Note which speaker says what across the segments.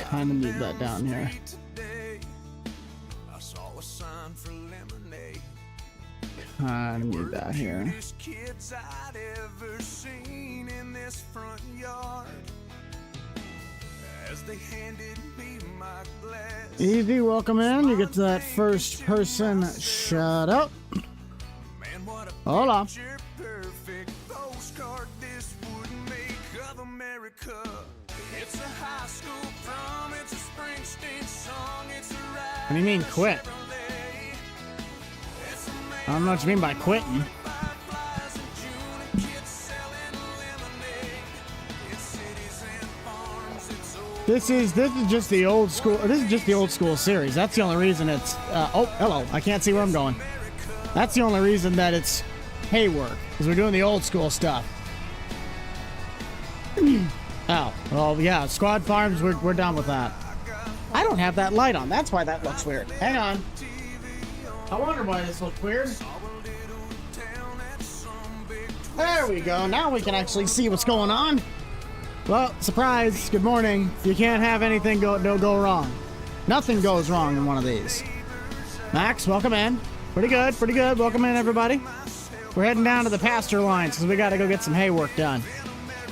Speaker 1: Kind of need that down here. Kind of need that here. Easy, welcome in. You get that first person shut up. Hold on. What do you mean quit? I don't know what you mean by quitting. This is just the old school. This is just the old school series. That's the only reason it's. Oh, hello. I can't see where I'm going. That's the only reason that it's hay work, because we're doing the old school stuff. Oh, well, yeah. Squad farms. We're done with that. I don't have that light on. That's why that looks weird. Hang on. I wonder why this looks weird. There we go. Now we can actually see what's going on. Well, surprise. Good morning. You can't have anything go wrong. Nothing goes wrong in one of these. Max, welcome in. Pretty good, pretty good. Welcome in, everybody. We're heading down to the pasture lines because we got to go get some hay work done.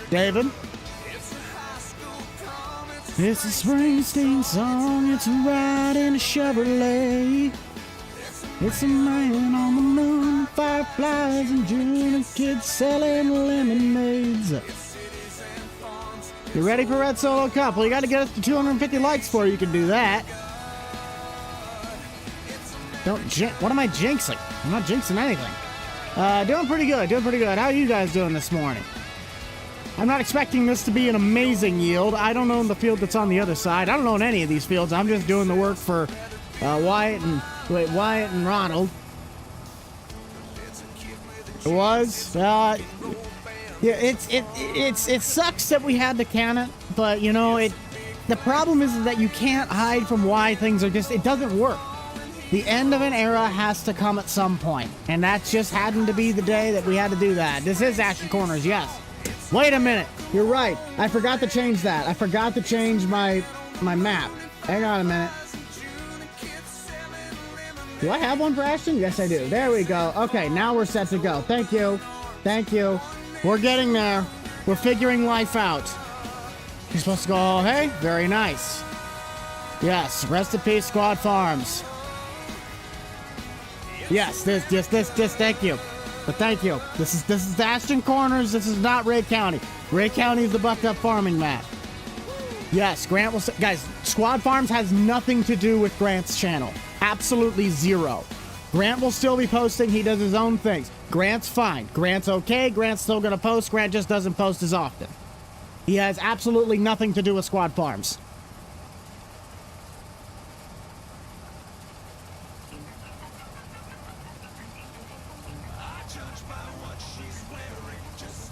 Speaker 1: David? It's a Springsteen song. It's a ride in a Chevrolet. It's a man on the moon, fireflies in June, and kids selling lemonades. You ready for Red Solo Cup? Well, you got to get us to 250 likes before you can do that. What am I jinxing? I'm not jinxing anything. Doing pretty good, doing pretty good. How are you guys doing this morning? I'm not expecting this to be an amazing yield. I don't own the field that's on the other side. I don't own any of these fields. I'm just doing the work for Wyatt and Ronald. It was. Yeah, it sucks that we had to can it, but you know the problem is that you can't hide from why things are just. It doesn't work. The end of an era has to come at some point, and that just happened to be the day that we had to do that. This is Action Corners, yes. Wait a minute. You're right. I forgot to change that. I forgot to change my map. Hang on a minute. Do I have one for Ashton? Yes, I do. There we go. Okay, now we're set to go. Thank you. Thank you. We're getting there. We're figuring life out. You're supposed to go, oh, hey? Very nice. Yes, rest in peace, Squad Farms. Yes, this, thank you. But thank you. This is Ashton Corners. This is not Ray County. Ray County is the bucked up farming map. Yes, Grant will... Guys, Squad Farms has nothing to do with Grant's channel. Absolutely zero. Grant will still be posting. He does his own things. Grant's fine. Grant's okay. Grant's still going to post. Grant just doesn't post as often. He has absolutely nothing to do with Squad Farms.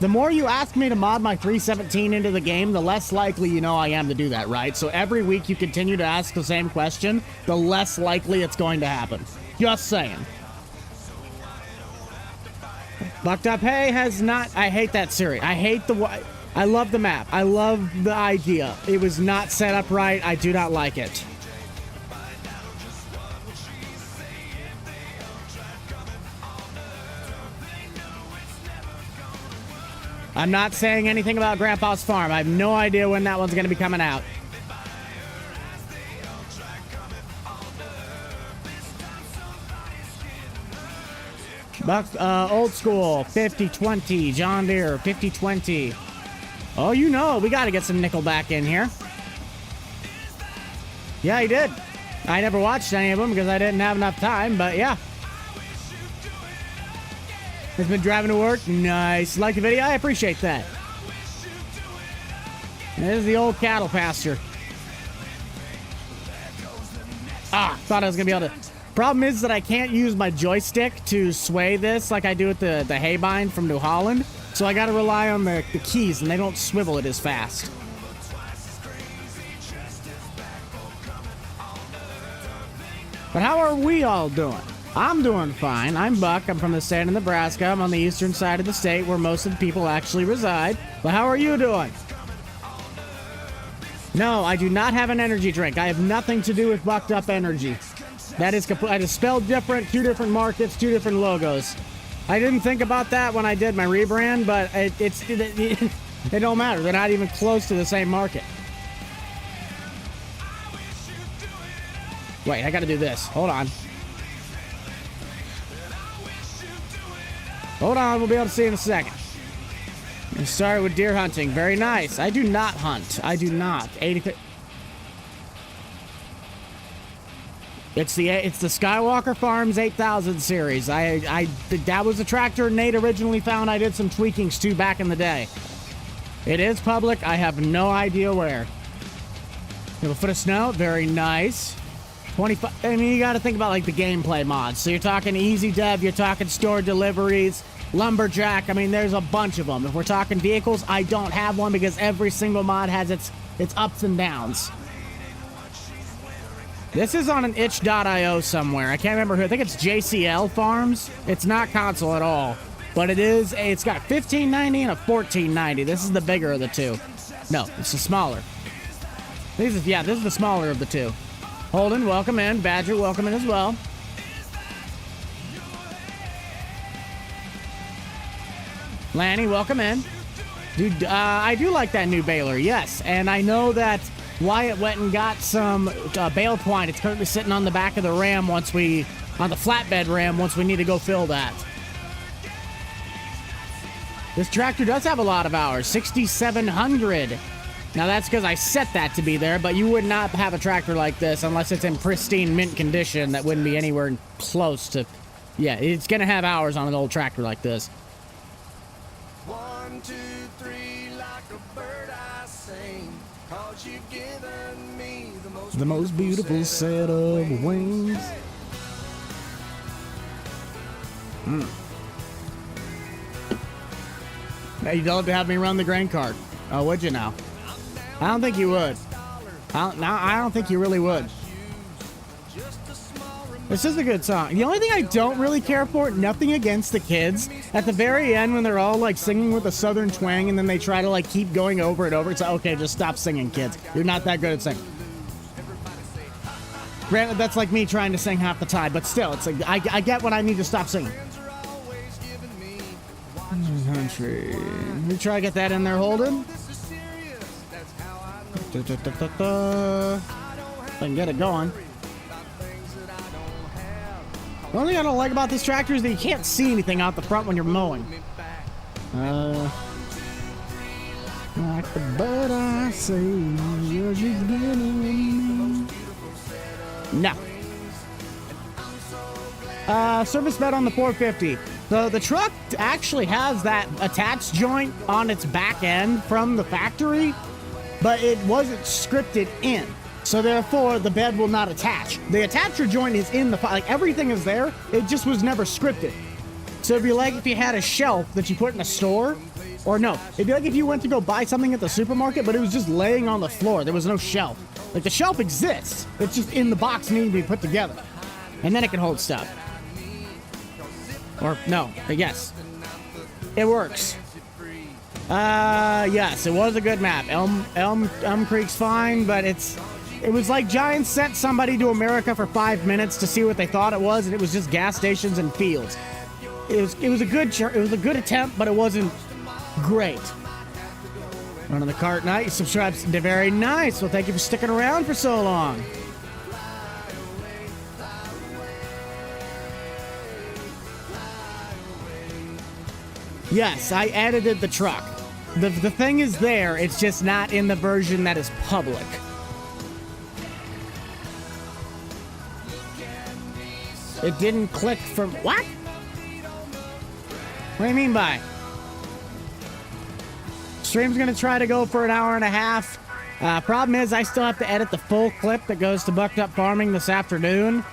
Speaker 1: The more you ask me to mod my 317 into the game, the less likely you know I am to do that, right? So every week you continue to ask the same question, the less likely it's going to happen. Just saying. Bucked Up Hay has not... I hate that series. I hate the... I love the map. I love the idea. It was not set up right. I do not like it. I'm not saying anything about Grandpa's Farm. I have no idea when that one's going to be coming out. Old school, 50-20, John Deere, 50-20. Oh, you know, we got to get some Nickelback in here. Yeah, he did. I never watched any of them because I didn't have enough time, but yeah. Has been driving to work. Nice. Like the video? I appreciate that. This is the old cattle pasture. Ah, thought I was going to be able to... Problem is that I can't use my joystick to sway this like I do with the haybind from New Holland. So I got to rely on the keys, and they don't swivel it as fast. But how are we all doing? I'm doing fine. I'm Buck. I'm from the state of Nebraska. I'm on the eastern side of the state where most of the people actually reside. But how are you doing? No, I do not have an energy drink. I have nothing to do with Bucked Up Energy. That is complete. It's spelled different, 2 different markets, 2 different logos. I didn't think about that when I did my rebrand, but it don't matter. They're not even close to the same market. Wait, I gotta do this. Hold on. Hold on, we'll be able to see in a second. We started with deer hunting. Very nice. I do not hunt. I do not. 80. It's the Skywalker Farms 8000 series. That was the tractor Nate originally found. I did some tweakings to back in the day. It is public. I have no idea where. You have a foot of snow. Very nice. 25. I mean, you got to think about like the gameplay mods. So you're talking easy dev. You're talking store deliveries. Lumberjack. I mean, there's a bunch of them. If we're talking vehicles, I don't have one because every single mod has its ups and downs. This is on an itch.io somewhere. I can't remember who. I think it's JCL Farms. It's not console at all. But it's got 1590 and a 1490. This is the bigger of the two. No, it's the smaller. This is the smaller of the two. Holden, welcome in. Badger, welcome in as well. Lanny, welcome in. Dude, I do like that new baler, yes. And I know that Wyatt went and got some bale twine. It's currently sitting on the back of the Ram on the flatbed Ram once we need to go fill that. This tractor does have a lot of hours, 6,700. Now that's because I set that to be there, but you would not have a tractor like this unless it's in pristine mint condition. That wouldn't be anywhere close to... Yeah, it's going to have hours on an old tractor like this.
Speaker 2: 1, 2, 3, like a bird I sing, 'cause you've given me the most
Speaker 1: beautiful set of wings. Now you don't have me run the grain cart. Oh, would you now? I don't think you would. I don't think you really would. This is a good song. The only thing I don't really care for, nothing against the kids, at the very end when they're all like singing with a southern twang and then they try to like keep going over and over, it's like, okay, just stop singing, kids. You're not that good at singing. Granted, that's like me trying to sing half the time, but still, it's like, I get when I need to stop singing. Country. We try to get that in there, Holden. I can get it going. The only thing I don't like about this tractor is that you can't see anything out the front when you're mowing. Like the bird I say, you're just getting me. No. Service bed on the 450. The truck actually has that attached joint on its back end from the factory, but it wasn't scripted in. So therefore, the bed will not attach. The attacher joint is in the... Like, everything is there. It just was never scripted. So it'd be like if you had a shelf that you put in a store. Or no, it'd be like if you went to go buy something at the supermarket, but it was just laying on the floor. There was no shelf. Like, the shelf exists. It's just in the box needing to be put together. And then it can hold stuff. Or, no, yes. It works. Yes, it was a good map. Elm Creek's fine, but it was like Giants sent somebody to America for 5 minutes to see what they thought it was, and it was just gas stations and fields. It was a good attempt, but it wasn't great. Running the cart, nice. Subscribe, very nice. Well, thank you for sticking around for so long. Yes, I edited the truck. The thing is there, it's just not in the version that is public. It didn't click from... What? What do you mean by? Stream's gonna try to go for an hour and a half. Problem is, I still have to edit the full clip that goes to Bucked Up Farming this afternoon.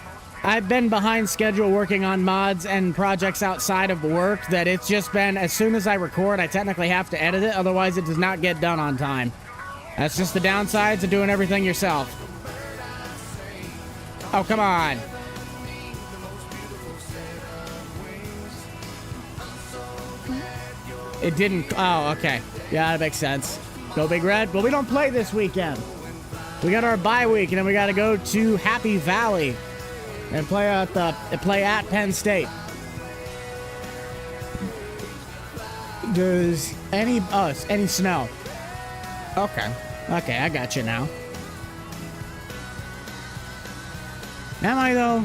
Speaker 1: I've been behind schedule working on mods and projects outside of work that it's just been, as soon as I record, I technically have to edit it, otherwise it does not get done on time. That's just the downsides of doing everything yourself. Oh, come on. It didn't, oh, okay. Yeah, that makes sense. Go Big Red. Well, we don't play this weekend. We got our bye week, and then we got to go to Happy Valley and play at Penn State. Does any snow? Okay, I got you now. Am I though?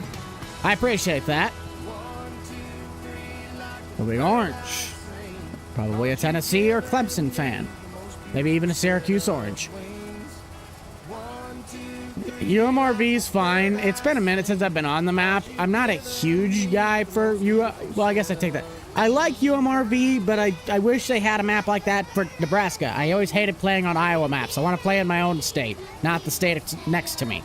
Speaker 1: I appreciate that. A big orange. Probably a Tennessee or Clemson fan. Maybe even a Syracuse orange. UMRV's fine. It's been a minute since I've been on the map. I'm not a huge guy for well, I guess I take that. I like UMRV, but I wish they had a map like that for Nebraska. I always hated playing on Iowa maps. I want to play in my own state, not the state next to me.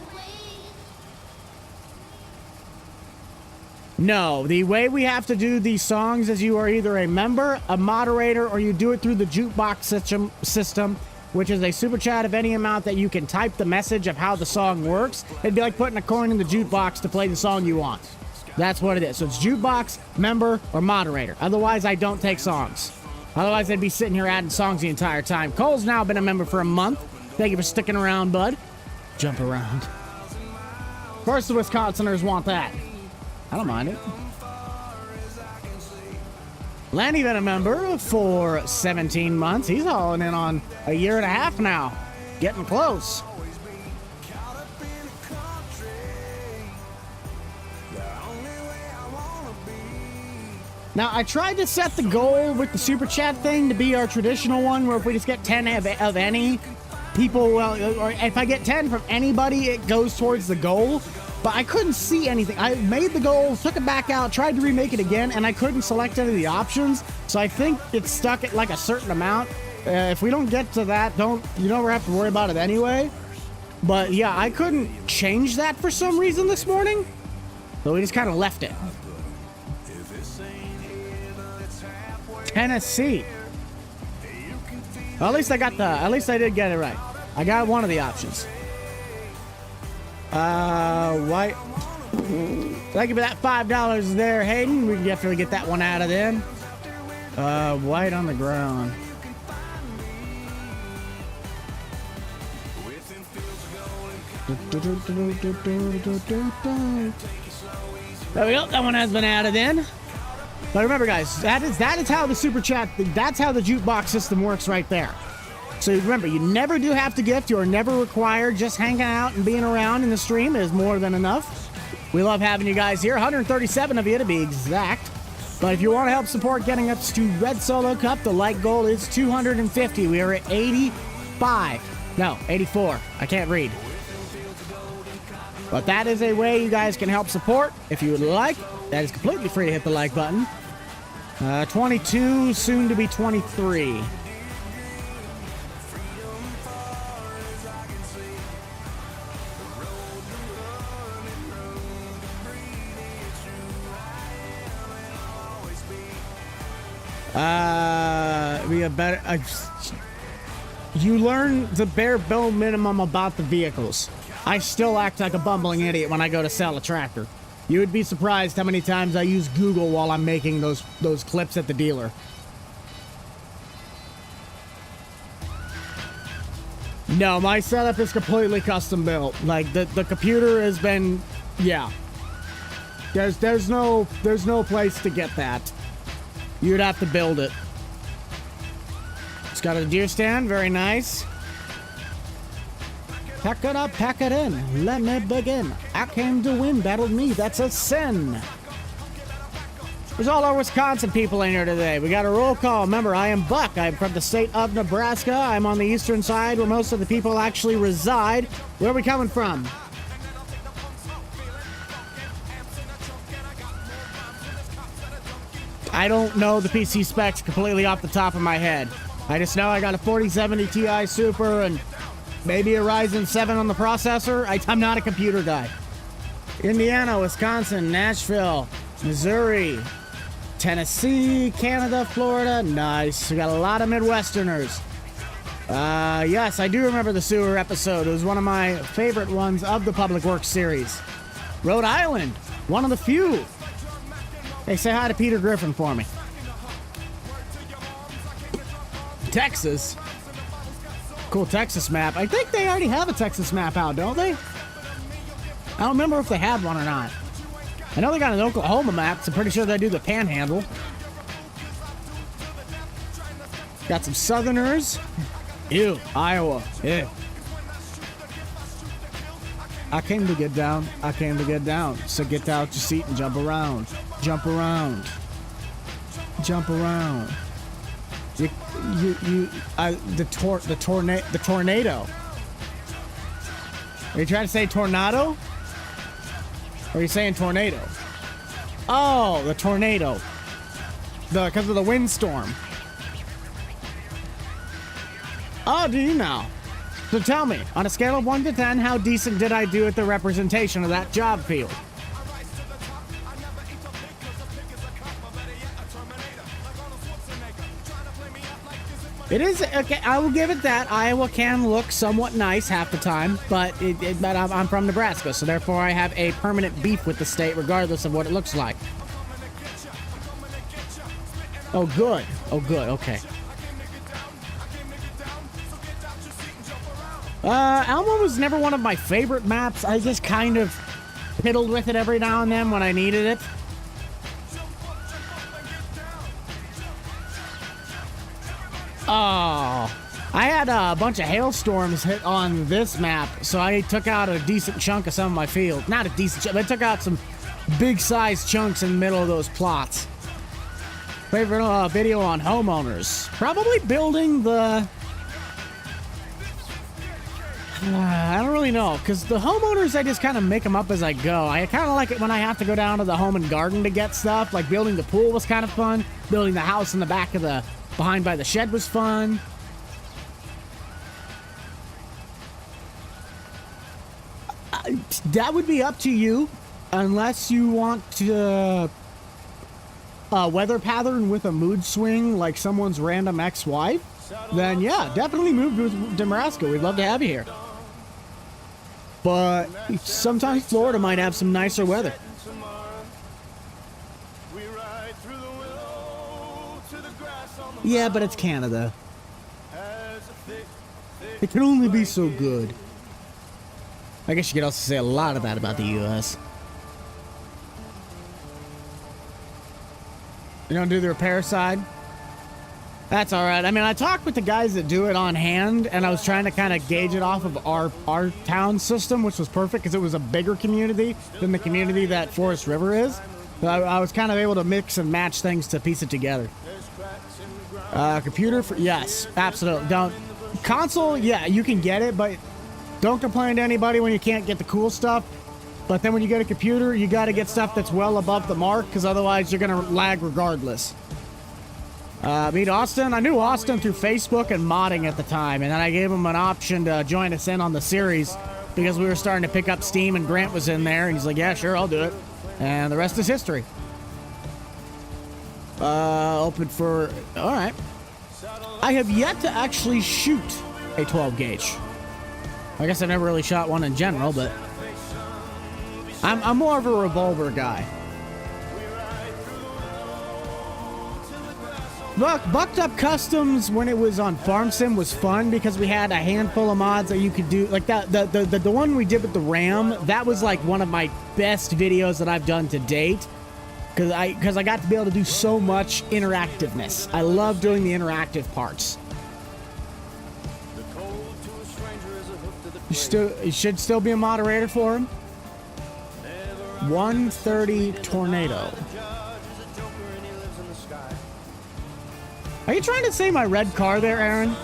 Speaker 1: No, the way we have to do these songs is you are either a member, a moderator, or you do it through the Jukebox system, which is a super chat of any amount that you can type the message of how the song works. It'd be like putting a coin in the jukebox to play the song you want. That's what it is. So it's Jukebox, member, or moderator. Otherwise, I don't take songs. Otherwise, I'd be sitting here adding songs the entire time. Cole's now been a member for a month. Thank you for sticking around, bud. Jump around. Of course, the Wisconsiners want that. I don't mind it. Lanny been a member for 17 months. He's hauling in on a year and a half now. Getting close. Now, I tried to set the goal with the Super Chat thing to be our traditional one, where if we just get 10 of any people, well, or if I get 10 from anybody, it goes towards the goal. But I couldn't see anything. I made the goal, took it back out, tried to remake it again, and I couldn't select any of the options. So I think it's stuck at like a certain amount. If we don't get to that, you don't have to worry about it anyway. But yeah, I couldn't change that for some reason this morning. So we just kind of left it. Tennessee. Well, at least I did get it right. I got one of the options. White. Thank you for that $5 there, Hayden. We can definitely get that one out of then. White on the ground. There we go. That one has been added in. But remember, guys, that is how the super chat. That's how the jukebox system works right there. So remember, you never do have to gift. You are never required. Just hanging out and being around in the stream is more than enough. We love having you guys here. 137 of you to be exact. But if you want to help support getting us to Red Solo Cup, the like goal is 250. We are at 85. No, 84. I can't read. But that is a way you guys can help support. If you would like, that is completely free to hit the like button. 22, soon to be 23. Be a better. You learn the bare minimum about the vehicles. I still act like a bumbling idiot when I go to sell a tractor. You would be surprised how many times I use Google while I'm making those clips at the dealer. No, my setup is completely custom built. Like the computer has been, yeah. There's no place to get that. You'd have to build it. It's got a deer stand, very nice. Pack it up, pack it in. Let me begin. I came to win, battled me. That's a sin. There's all our Wisconsin people in here today. We got a roll call. Remember, I am Buck. I'm from the state of Nebraska. I'm on the eastern side where most of the people actually reside. Where are we coming from? I don't know the PC specs completely off the top of my head. I just know I got a 4070 Ti Super and maybe a Ryzen 7 on the processor. I'm not a computer guy. Indiana, Wisconsin, Nashville, Missouri, Tennessee, Canada, Florida. Nice. We got a lot of Midwesterners. Yes, I do remember the sewer episode. It was one of my favorite ones of the Public Works series. Rhode Island, one of the few. Hey, say hi to Peter Griffin for me. Texas. cool Texas map. I think they already have a Texas map out, don't they? I don't remember if they had one or not. I know they got an Oklahoma map, so I'm pretty sure they do the Panhandle. Got some Southerners. Ew, Iowa. Ew. I came to get down. I came to get down. So get out your seat and jump around. Jump around. Jump around. The tornado. Are you trying to say tornado? Or are you saying tornado? Oh, the tornado. Because of the windstorm. Oh, do you now? So tell me, on a scale of 1 to 10, how decent did I do at the representation of that job field? It is, okay, I will give it that. Iowa can look somewhat nice half the time, but I'm from Nebraska, so therefore I have a permanent beef with the state regardless of what it looks like. Oh, good. Oh, good, okay. Alma was never one of my favorite maps. I just kind of piddled with it every now and then when I needed it. Oh, I had a bunch of hailstorms hit on this map, so I took out a decent chunk of some of my field. Not a decent chunk, but I took out some big-sized chunks in the middle of those plots. Favorite video on homeowners. Probably building the... I don't really know, because the homeowners, I just kind of make them up as I go. I kind of like it when I have to go down to the home and garden to get stuff. Like building the pool was kind of fun. Building the house in the back of the... behind by the shed was fun. That would be up to you, unless you want to weather pattern with a mood swing like someone's random ex-wife. Then yeah, definitely move to Nebraska. We'd love to have you here. But sometimes Florida might have some nicer weather. Yeah, but it's Canada. It can only be so good. I guess you could also say a lot of that about the U.S. You don't do the repair side? That's all right. I mean, I talked with the guys that do it on hand, and I was trying to kind of gauge it off of our town system, which was perfect because it was a bigger community than the community that Forest River is. So I was kind of able to mix and match things to piece it together. Computer for yes, absolutely. Don't console. Yeah, you can get it, but don't complain to anybody when you can't get the cool stuff. But then when you get a computer, you got to get stuff that's well above the mark, because otherwise you're gonna lag regardless. Meet Austin. I knew Austin through Facebook and modding at the time, and then I gave him an option to join us in on the series because we were starting to pick up steam, and Grant was in there, and he's like, "Yeah, sure, I'll do it," and the rest is history. Open for... all right. I have yet to actually shoot a 12 gauge. I guess I've never really shot one in general, but I'm more of a revolver guy. Look, Bucked Up Customs when it was on Farm Sim was fun because we had a handful of mods that you could do. Like that, the one we did with the Ram, that was like one of my best videos that I've done to date. Because I got to be able to do so much interactiveness. I love doing the interactive parts. You should still be a moderator for him. 130 Tornado. Are you trying to say my red car there, Aaron?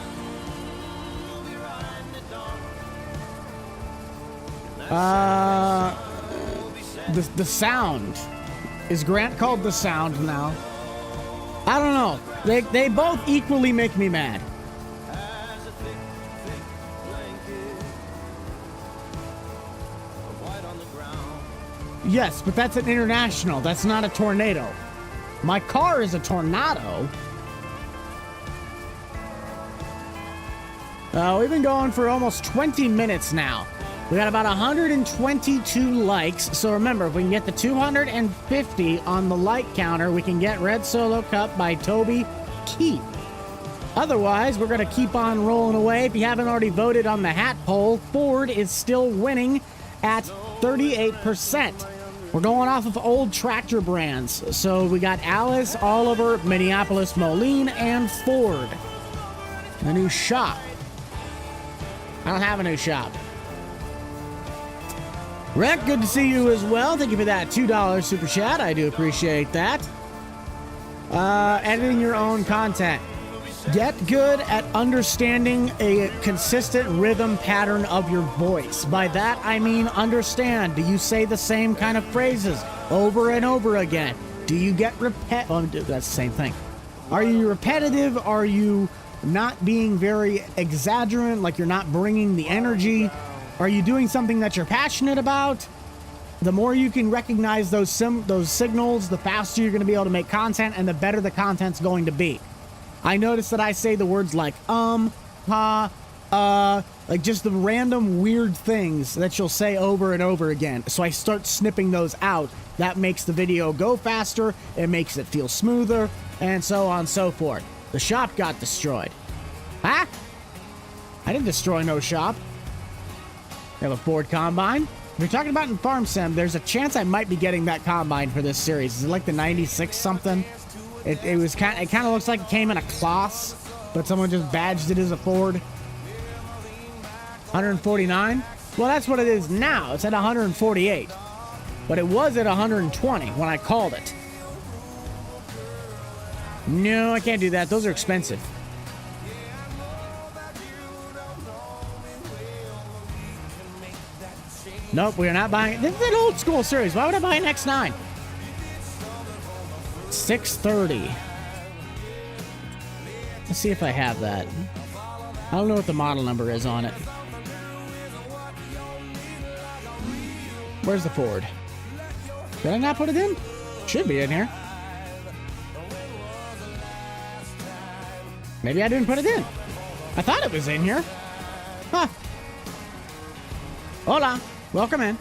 Speaker 1: The sound. Is Grant called the sound now? I don't know. They both equally make me mad. Yes, but that's an international. That's not a tornado. My car is a tornado. We've been going for almost 20 minutes now. We got about 122 likes. So remember, if we can get the 250 on the like counter, we can get Red Solo Cup by Toby Keith. Otherwise, we're going to keep on rolling away. If you haven't already voted on the hat poll, Ford is still winning at 38%. We're going off of old tractor brands. So we got Alice, Oliver, Minneapolis, Moline, and Ford. The new shop. I don't have a new shop. Rick, good to see you as well. Thank you for that $2 super chat. I do appreciate that. Editing your own content. Get good at understanding a consistent rhythm pattern of your voice. By that, I mean understand. Do you say the same kind of phrases over and over again? Do you get oh, that's the same thing. Are you repetitive? Are you not being very exaggerant, like you're not bringing the energy? Are you doing something that you're passionate about? The more you can recognize those signals, the faster you're going to be able to make content, and the better the content's going to be. I notice that I say the words like ha, like just the random weird things that you'll say over and over again. So I start snipping those out. That makes the video go faster, it makes it feel smoother, and so on and so forth. The shop got destroyed. Huh? I didn't destroy no shop. We have a Ford Combine. If you're talking about in Farm Sim, there's a chance I might be getting that Combine for this series. Is it like the 96 something? It kind of looks like it came in a Kloss, but someone just badged it as a Ford. 149? Well, that's what it is now. It's at 148. But it was at 120 when I called it. No, I can't do that. Those are expensive. Nope, we are not buying it. This is an old school series. Why would I buy an X9? 630. Let's see if I have that. I don't know what the model number is on it. Where's the Ford? Did I not put it in? Should be in here. Maybe I didn't put it in. I thought it was in here. Huh. Hola. Welcome in.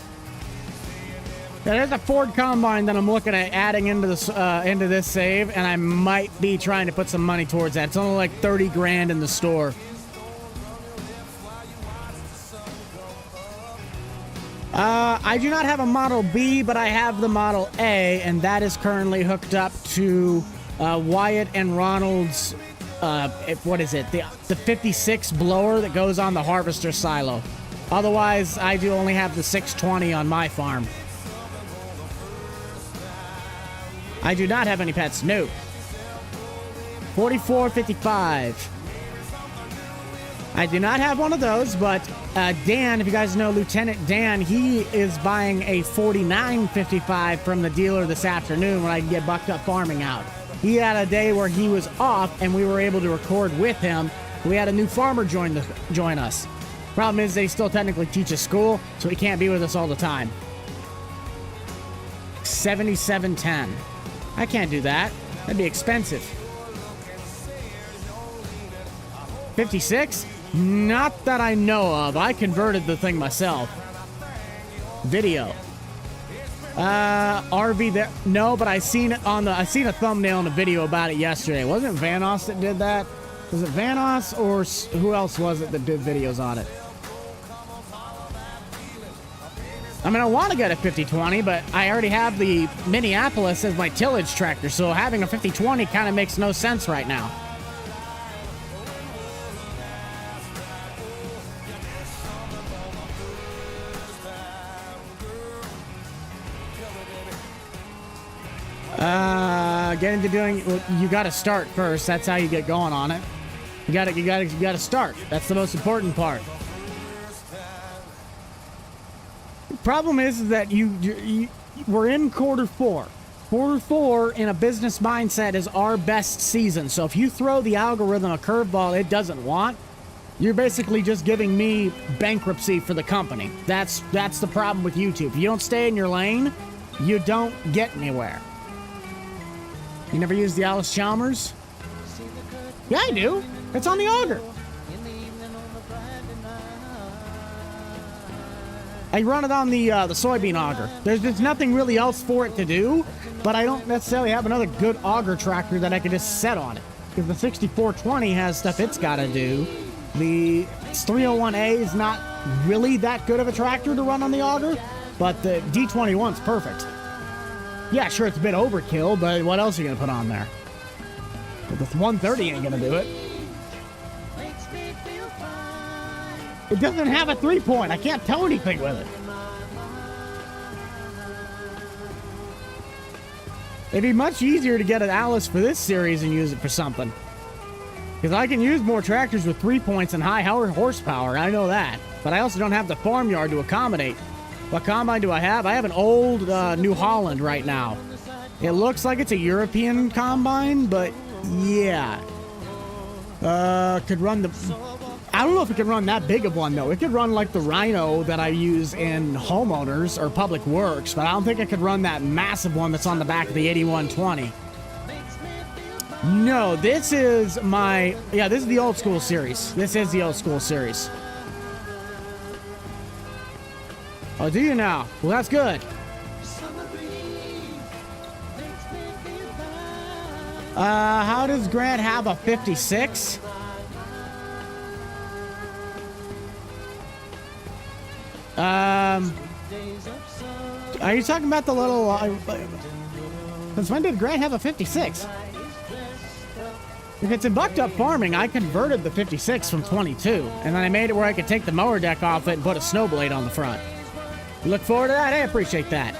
Speaker 1: Yeah, there's a Ford Combine that I'm looking at adding into this save, and I might be trying to put some money towards that. It's only like 30 grand in the store. I do not have a Model B, but I have the Model A, and that is currently hooked up to Wyatt and Ronald's, what is it? The 56 blower that goes on the harvester silo. Otherwise, I do only have the 620 on my farm. I do not have any pets, no. 4455. I do not have one of those, but Dan, if you guys know Lieutenant Dan, he is buying a 4955 from the dealer this afternoon when I can get Bucked Up Farming out. He had a day where he was off, and we were able to record with him. We had a new farmer join us. Problem is, they still technically teach at school, so he can't be with us all the time. 7710. I can't do that. That'd be expensive. 56? Not that I know of. I converted the thing myself. Video. RV there. No, but I seen it on I seen a thumbnail and a video about it yesterday. Wasn't it Vanos that did that? Was it Vanos or who else was it that did videos on it? I mean, I want to get a 5020, but I already have the Minneapolis as my tillage tractor, so having a 5020 kind of makes no sense right now. Get into doing. Well, you got to start first. That's how you get going on it. You got to start. That's the most important part. The problem is that we're in quarter four. Quarter four in a business mindset is our best season. So if you throw the algorithm a curveball it doesn't want, you're basically just giving me bankruptcy for the company. That's the problem with YouTube. If you don't stay in your lane, you don't get anywhere. You never use the Alice Chalmers? Yeah, I do. It's on the auger. I run it on the soybean auger. There's nothing really else for it to do, but I don't necessarily have another good auger tractor that I can just set on it. because the 6420 has stuff it's got to do. The 301A is not really that good of a tractor to run on the auger, but the D21's perfect. Yeah, sure, it's a bit overkill, but what else are you going to put on there? But the 130 ain't going to do it. It doesn't have a 3-point. I can't tow anything with it. It'd be much easier to get an Alice for this series and use it for something. Because I can use more tractors with 3 points and high horsepower, I know that. But I also don't have the farmyard to accommodate. What combine do I have? I have an old New Holland right now. It looks like it's a European combine, but yeah. Could run the... I don't know if it can run that big of one, though. It could run like the Rhino that I use in homeowners or public works, but I don't think it could run that massive one that's on the back of the 8120. No, this is my... Yeah, this is the old school series. This is the old school series. Oh, do you now? Well, that's good. How does Grant have a 56? Are you talking about the little... Since when did Grant have a 56? If it's in bucked up farming, I converted the 56 from 22, and then I made it where I could take the mower deck off it and put a snow blade on the front. Look forward to that? I appreciate that.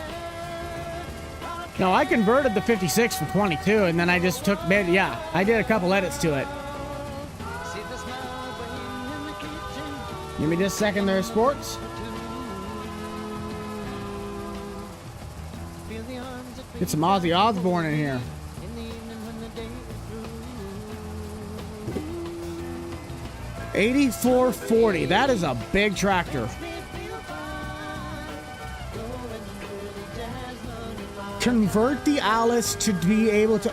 Speaker 1: No, I converted the 56 from 22, and then I just took... Yeah, I did a couple edits to it. Give me just a second there, sports. Get some Ozzy Osbourne in here. $84.40. That is a big tractor. Convert the Alice to be able to...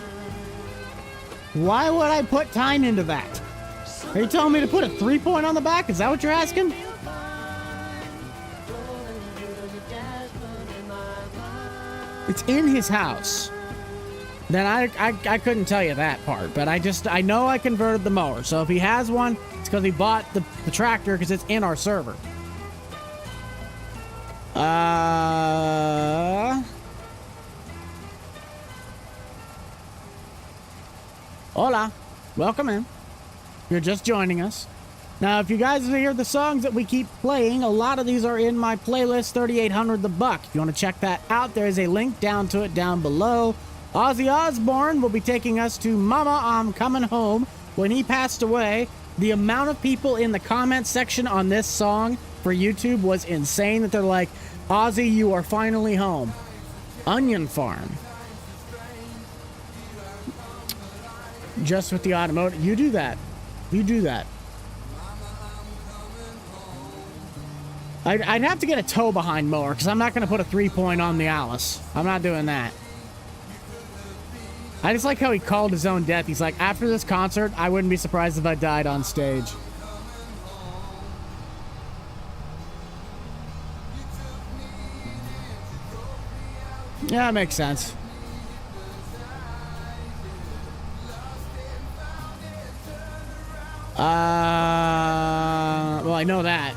Speaker 1: Why would I put time into that? Are you telling me to put a 3-point on the back? Is that what you're asking? It's in his house. Then I couldn't tell you that part, but I know I converted the mower. So if he has one, it's because he bought the tractor because it's in our server. Hola. Welcome in. You're just joining us. Now, if you guys hear the songs that we keep playing, a lot of these are in my playlist, 3800 The Buck. If you want to check that out, there is a link down to it down below. Ozzy Osbourne will be taking us to Mama, I'm Coming Home. When he passed away, the amount of people in the comment section on this song for YouTube was insane, that they're like, Ozzy, you are finally home. Onion Farm. Just with the automotive. You do that. You do that. I'd have to get a tow behind mower because I'm not going to put a 3-point on the Alice. I'm not doing that. I just like how he called his own death. He's like, after this concert, I wouldn't be surprised if I died on stage. Yeah, that makes sense. Well, I know that.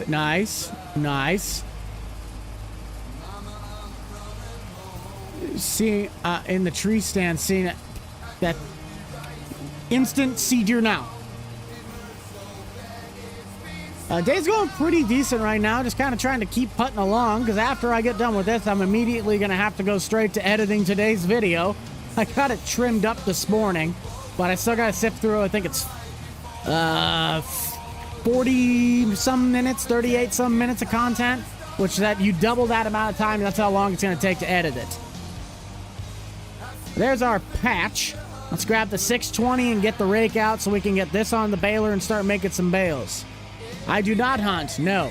Speaker 1: Nice. Nice. Seeing, in the tree stand, seeing that instant seed deer now. Day's going pretty decent right now, just kind of trying to keep putting along, because after I get done with this, I'm immediately going to have to go straight to editing today's video. I got it trimmed up this morning, but I still got to sift through, I think it's 40-some minutes, 38-some minutes of content, which that you double that amount of time, and that's how long it's going to take to edit it. There's our patch. Let's grab the 620 and get the rake out so we can get this on the baler and start making some bales. I do not hunt, no.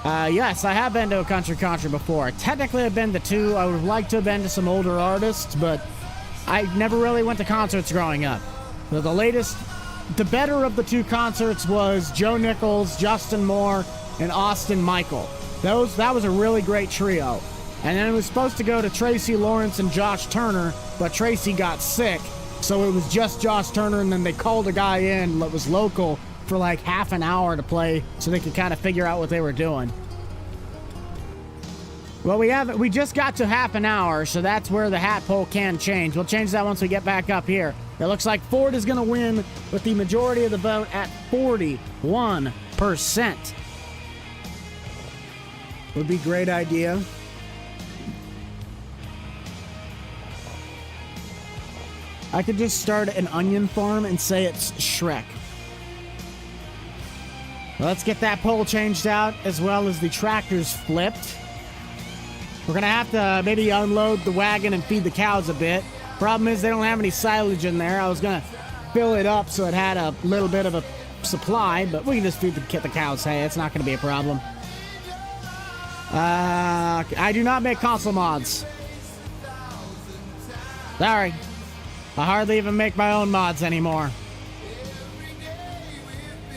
Speaker 1: Yes, I have been to a country concert before. Technically, I've been to 2. I would have liked to have been to some older artists, but I never really went to concerts growing up. So the better of the 2 concerts was Joe Nichols, Justin Moore, and Austin Michael. That was a really great trio. And then it was supposed to go to Tracy Lawrence and Josh Turner, but Tracy got sick, so it was just Josh Turner, and then they called a guy in that was local for like half an hour to play so they could kind of figure out what they were doing. Well, we just got to half an hour, so that's where the hat poll can change. We'll change that once we get back up here. It looks like Ford is going to win with the majority of the vote at 41%. Would be a great idea. I could just start an onion farm and say it's Shrek. Let's get that pole changed out as well as the tractors flipped. We're going to have to maybe unload the wagon and feed the cows a bit. Problem is they don't have any silage in there. I was going to fill it up so it had a little bit of a supply, but we can just feed the cows hay. It's not going to be a problem. I do not make console mods. Sorry. I hardly even make my own mods anymore.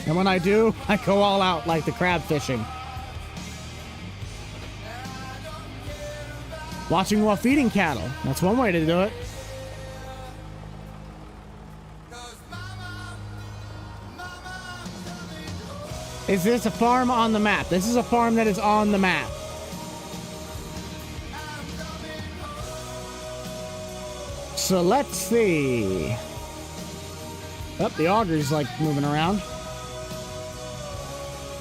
Speaker 1: And when I do, I go all out like the crab fishing. Watching while feeding cattle. That's one way to do it. Is this a farm on the map? This is a farm that is on the map. So let's see. Oh, the auger's like moving around.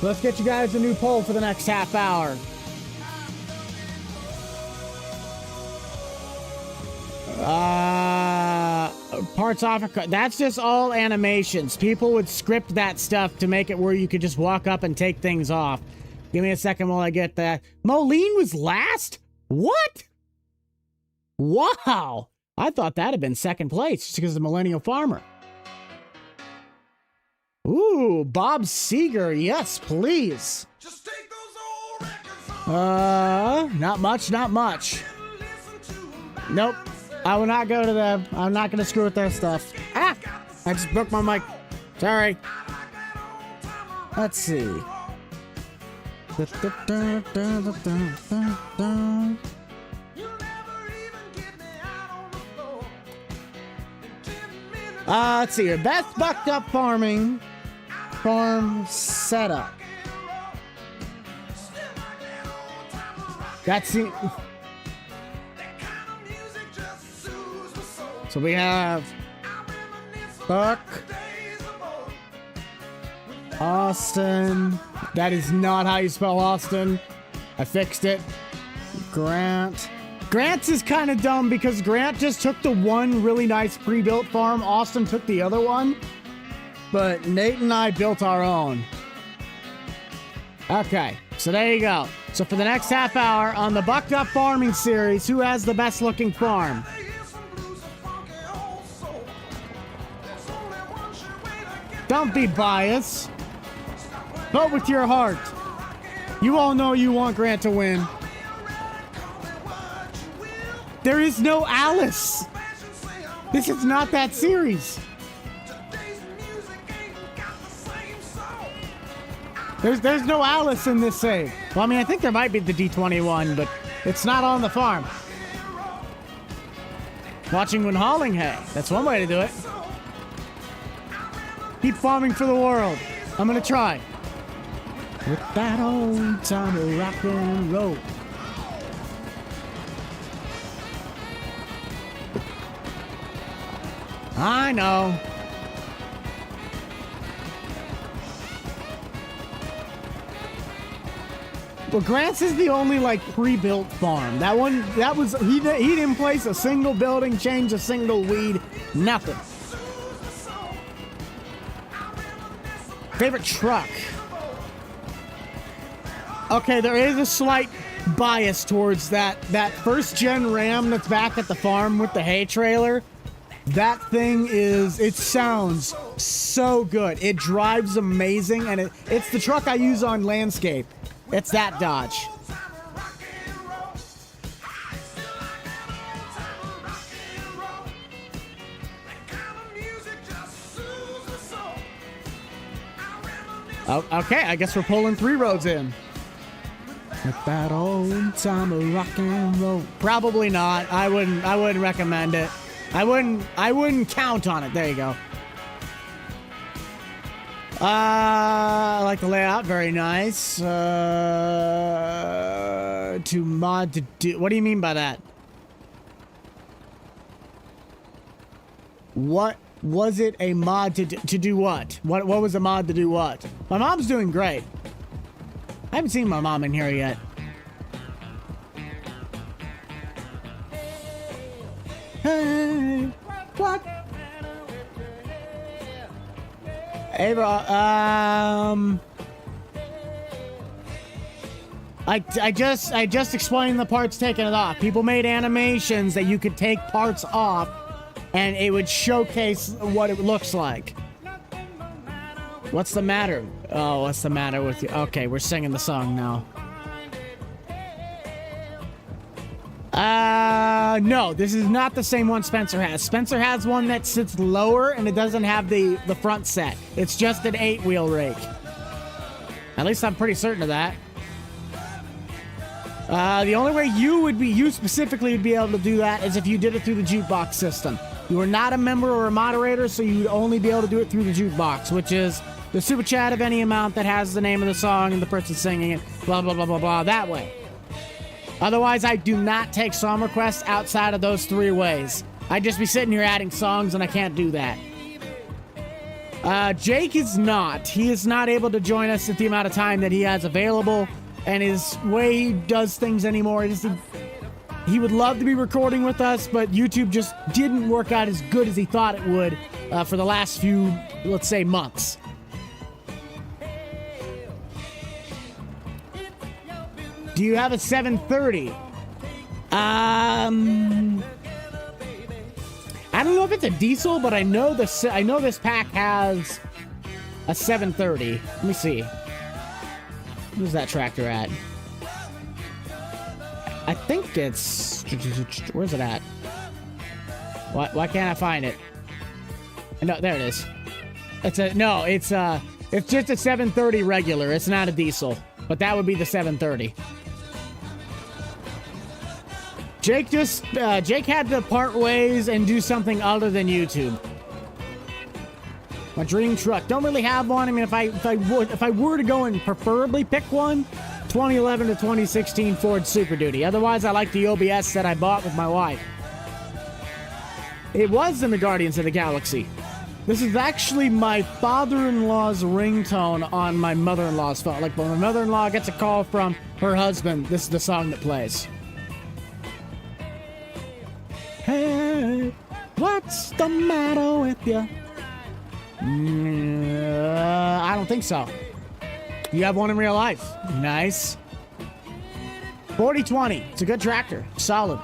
Speaker 1: Let's get you guys a new poll for the next half hour. Parts off. That's just all animations. People would script that stuff to make it where you could just walk up and take things off. Give me a second while I get that. Moline was last? What? Wow. I thought that had been second place just because of the Millennial Farmer. Ooh, Bob Seeger. Yes, please.
Speaker 2: Just take those old records.
Speaker 1: Not much, not much. Nope. I will not go to them. I'm not going to screw with their stuff. Ah! I just broke my mic. Sorry. Let's see. Let's see. Best bucked up farm setup. That's it. So we have Buck, Austin. That is not how you spell Austin. I fixed it. Grant. Grant's is kind of dumb because Grant just took the one really nice pre-built farm. Austin took the other one. But Nate and I built our own. Okay, so there you go. So for the next half hour on the Bucked Up Farming Series, who has the best looking farm? Don't be biased. Vote with your heart. You all know you want Grant to win. There is no Alice. This is not that series. There's no Alice in this save. Well, I mean, I think there might be the D21, but it's not on the farm. Watching when hauling hay. That's one way to do it. Keep farming for the world. I'm gonna try. With that old time rock and roll. I know. Well, Grant's is the only like pre-built farm. That one, he didn't place a single building, change a single weed, nothing. Favorite truck? Okay, there is a slight bias towards that first gen Ram that's back at the farm with the hay trailer. That thing it sounds so good. It drives amazing, and it's the truck I use on landscape. It's that Dodge. Oh, okay, I guess we're pulling 3 roads in. Like that old time of rock and roll. Probably not. I wouldn't recommend it. I wouldn't count on it. There you go. I like the layout. Very nice. To mod to do. What do you mean by that? What was it a mod to do what? What was a mod to do what? My mom's doing great. I haven't seen my mom in here yet. Hey, what? Ava, I just explained the parts taking it off. People made animations that you could take parts off, and it would showcase what it looks like. What's the matter? Oh, what's the matter with you? Okay, we're singing the song now. No, this is not the same one Spencer has. Spencer has one that sits lower and it doesn't have the front set. It's just an 8-wheel rake. At least I'm pretty certain of that. The only way you specifically would be able to do that is if you did it through the Jukebox system. You are not a member or a moderator, so you would only be able to do it through the Jukebox, which is the super chat of any amount that has the name of the song and the person singing it, blah, blah, blah, blah, blah, that way. Otherwise, I do not take song requests outside of those 3 ways. I'd just be sitting here adding songs, and I can't do that. Jake is not. He is not able to join us at the amount of time that he has available, and his way he does things anymore. He would love to be recording with us, but YouTube just didn't work out as good as he thought it would for the last few, let's say, months. Do you have a 730? I don't know if it's a diesel, but I know this pack has a 730. Let me see. Where's that tractor at? I think it's... Where's it at? Why can't I find it? No, there it is. It's just a 730 regular. It's not a diesel, but that would be the 730. Jake had to part ways and do something other than YouTube. My dream truck. Don't really have one. I mean, if I were to go and preferably pick one, 2011 to 2016 Ford Super Duty. Otherwise, I like the OBS that I bought with my wife. It was in the Guardians of the Galaxy. This is actually my father-in-law's ringtone on my mother-in-law's phone. Like, when my mother-in-law gets a call from her husband, this is the song that plays. Hey, what's the matter with you? I don't think so. You have one in real life. Nice. 4020. It's a good tractor. Solid.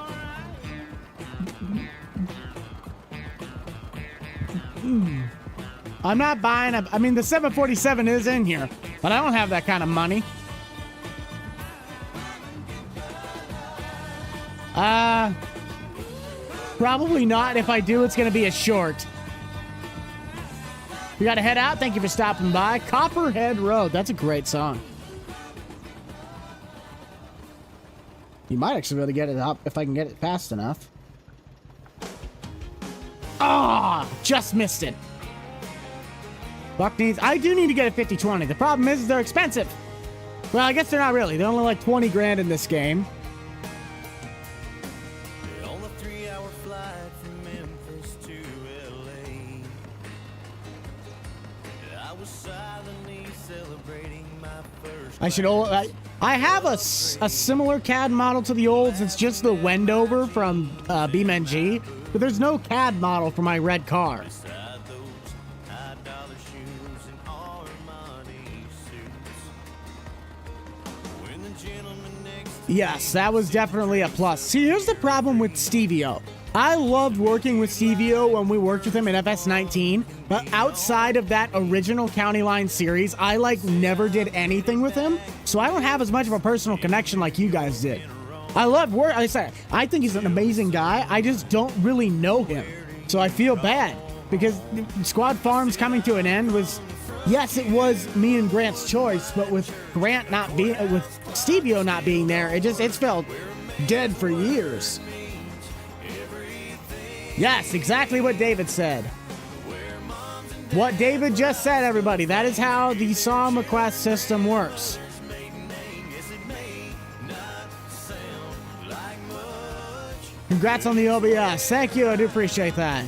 Speaker 1: I'm not buying I mean, the 747 is in here, but I don't have that kind of money. Probably not. If I do, it's going to be a short. We got to head out. Thank you for stopping by. Copperhead Road. That's a great song. You might actually be able to get it up if I can get it fast enough. Ah, just missed it. Buck needs... I do need to get a 5020. The problem is they're expensive. Well, I guess they're not really. They're only like 20 grand in this game. I have a similar CAD model to the olds. It's just the Wendover from BeamNG, but there's no CAD model for my red car. Yes, that was definitely a plus. See, here's the problem with Stevio. I loved working with Stevio when we worked with him in FS19, but outside of that original County Line series, I never did anything with him, so I don't have as much of a personal connection like you guys did. I love work. I think he's an amazing guy. I just don't really know him, so I feel bad because Squad Farms coming to an end was, yes, it was me and Grant's choice, but with Grant not being, with Stevio not being there, it's felt dead for years. Yes, exactly what David said. What David just said, everybody. That is how the song request system works. Congrats on the OBS. Thank you. I do appreciate that.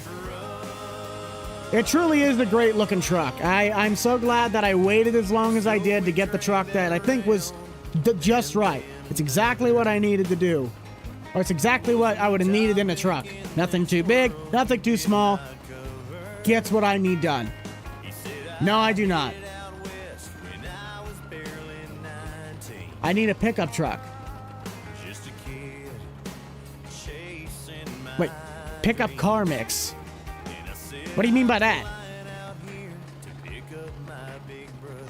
Speaker 1: It truly is a great looking truck. I'm so glad that I waited as long as I did to get the truck that I think was just right. It's exactly what I needed to do. Or it's exactly what I would have needed in a truck. Nothing too big, nothing too small. Gets what I need done. No, I do not. I need a pickup truck. Wait, pickup car mix. What do you mean by that?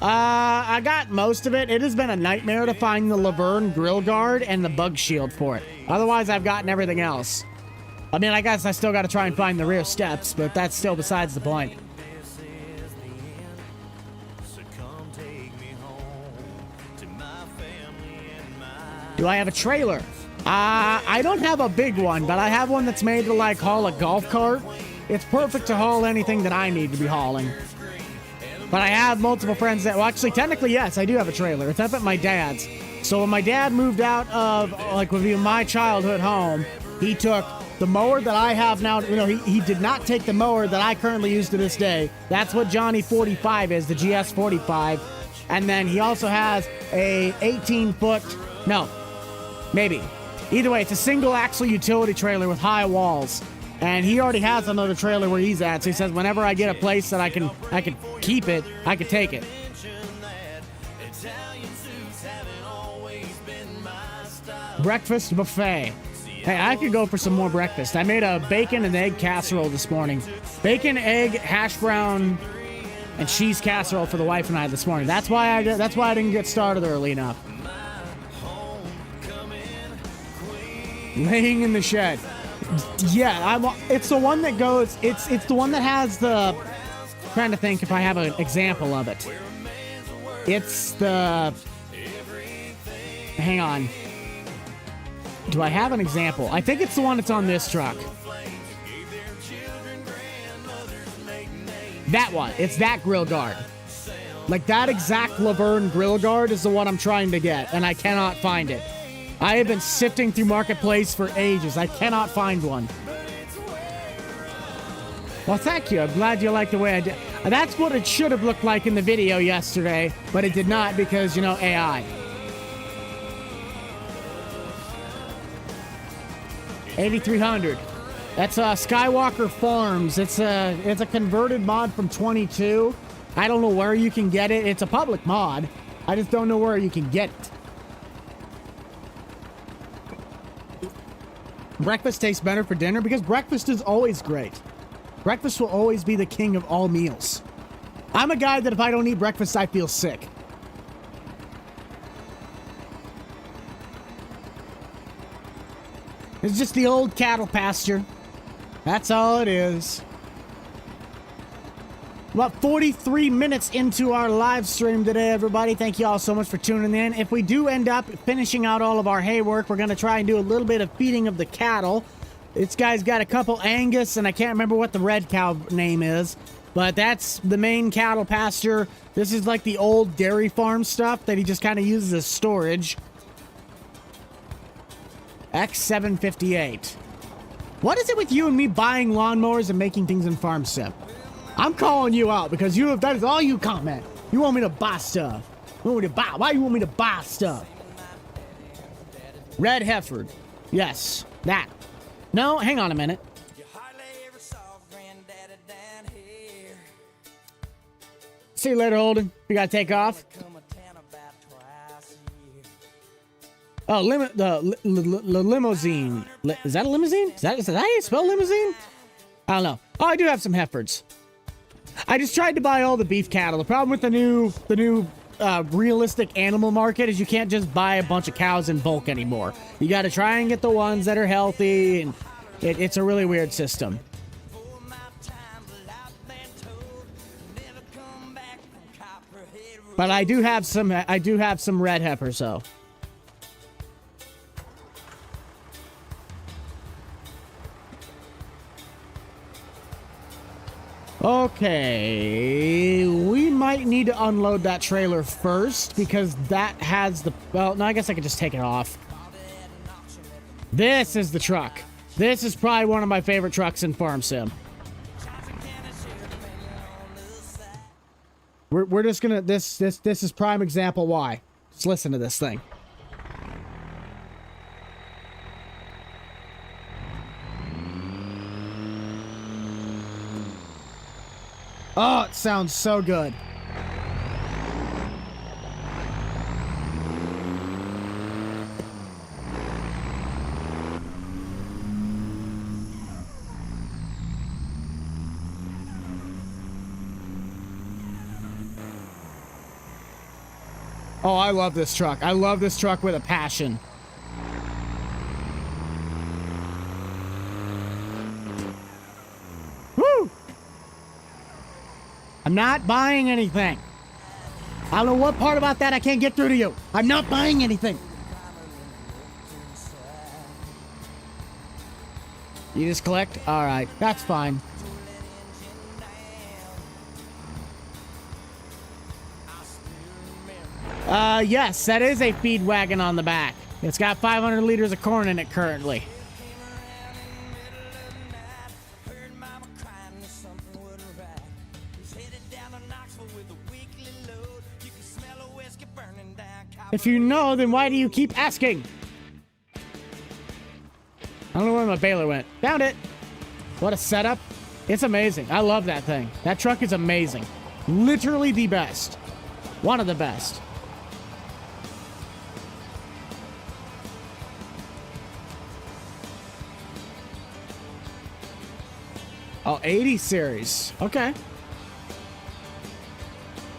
Speaker 1: I got most of it. It has been a nightmare to find the Laverne grill guard and the bug shield for it. Otherwise, I've gotten everything else. I mean, I guess I still got to try and find the rear steps, but that's still besides the point. Do I have a trailer? I don't have a big one, but I have one that's made to, like, haul a golf cart. It's perfect to haul anything that I need to be hauling. But I have multiple friends that... Well, actually, technically, yes, I do have a trailer. It's up at my dad's. So when my dad moved out of, like, would be my childhood home, he took the mower that I have now. You know, he did not take the mower that I currently use to this day. That's what Johnny 45 is, the GS 45. And then he also has a 18-foot... No, maybe. Either way, it's a single-axle utility trailer with high walls. And he already has another trailer where he's at, so he says whenever I get a place that I can keep it, I can take it. Breakfast buffet. Hey, I could go for some more breakfast. I made a bacon and egg casserole this morning. Bacon, egg, hash brown, and cheese casserole for the wife and I this morning. That's why I didn't get started early enough. Laying in the shed. Yeah, it's the one that goes. It's the one that has the. I'm trying to think if I have an example of it. It's the. Hang on. Do I have an example? I think it's the one that's on this truck. That one. It's that grill guard. Like that exact Laverne grill guard is the one I'm trying to get, and I cannot find it. I have been sifting through Marketplace for ages. I cannot find one. Well, thank you. I'm glad you like the way I did. That's what it should have looked like in the video yesterday, but it did not because, you know, AI. 8300. That's Skywalker Farms. It's a converted mod from 22. I don't know where you can get it. It's a public mod. I just don't know where you can get it. Breakfast tastes better for dinner because breakfast is always great. Breakfast will always be the king of all meals. I'm a guy that if I don't eat breakfast, I feel sick. It's just the old cattle pasture. That's all it is. About 43 minutes into our live stream today, everybody. Thank you all so much for tuning in. If we do end up finishing out all of our hay work, we're going to try and do a little bit of feeding of the cattle. This guy's got a couple Angus, and I can't remember what the red cow name is, but that's the main cattle pasture. This is like the old dairy farm stuff that he just kind of uses as storage. X758. What is it with you and me buying lawnmowers and making things in Farm Sim? I'm calling you out because that is all you comment. You want me to buy stuff. You want me to buy? Why you want me to buy stuff? Red Heifer. Yes, that. No, hang on a minute. See you later, Holden. We gotta take off. Oh, the limousine. Is that a limousine? Is that how you spell limousine? I don't know. Oh, I do have some Heifers. I just tried to buy all the beef cattle. The problem with the new realistic animal market is you can't just buy a bunch of cows in bulk anymore. You got to try and get the ones that are healthy, and it's a really weird system. But I do have some red heifers, though. Okay, we might need to unload that trailer first because that has the, well, no, I guess I could just take it off. This is the truck. This is probably one of my favorite trucks in Farm Sim. We're just gonna, this is prime example why. Just listen to this thing. Oh, it sounds so good. Oh, I love this truck. I love this truck with a passion. Woo! I'm not buying anything. I don't know what part about that I can't get through to you. I'm not buying anything. You just collect? All right, that's fine. Yes, that is a feed wagon on the back. It's got 500 liters of corn in it currently. If you know, then why do you keep asking? I don't know where my baler went. Found it. What a setup. It's amazing. I love that thing. That truck is amazing. Literally the best. One of the best. Oh, 80 series. Okay.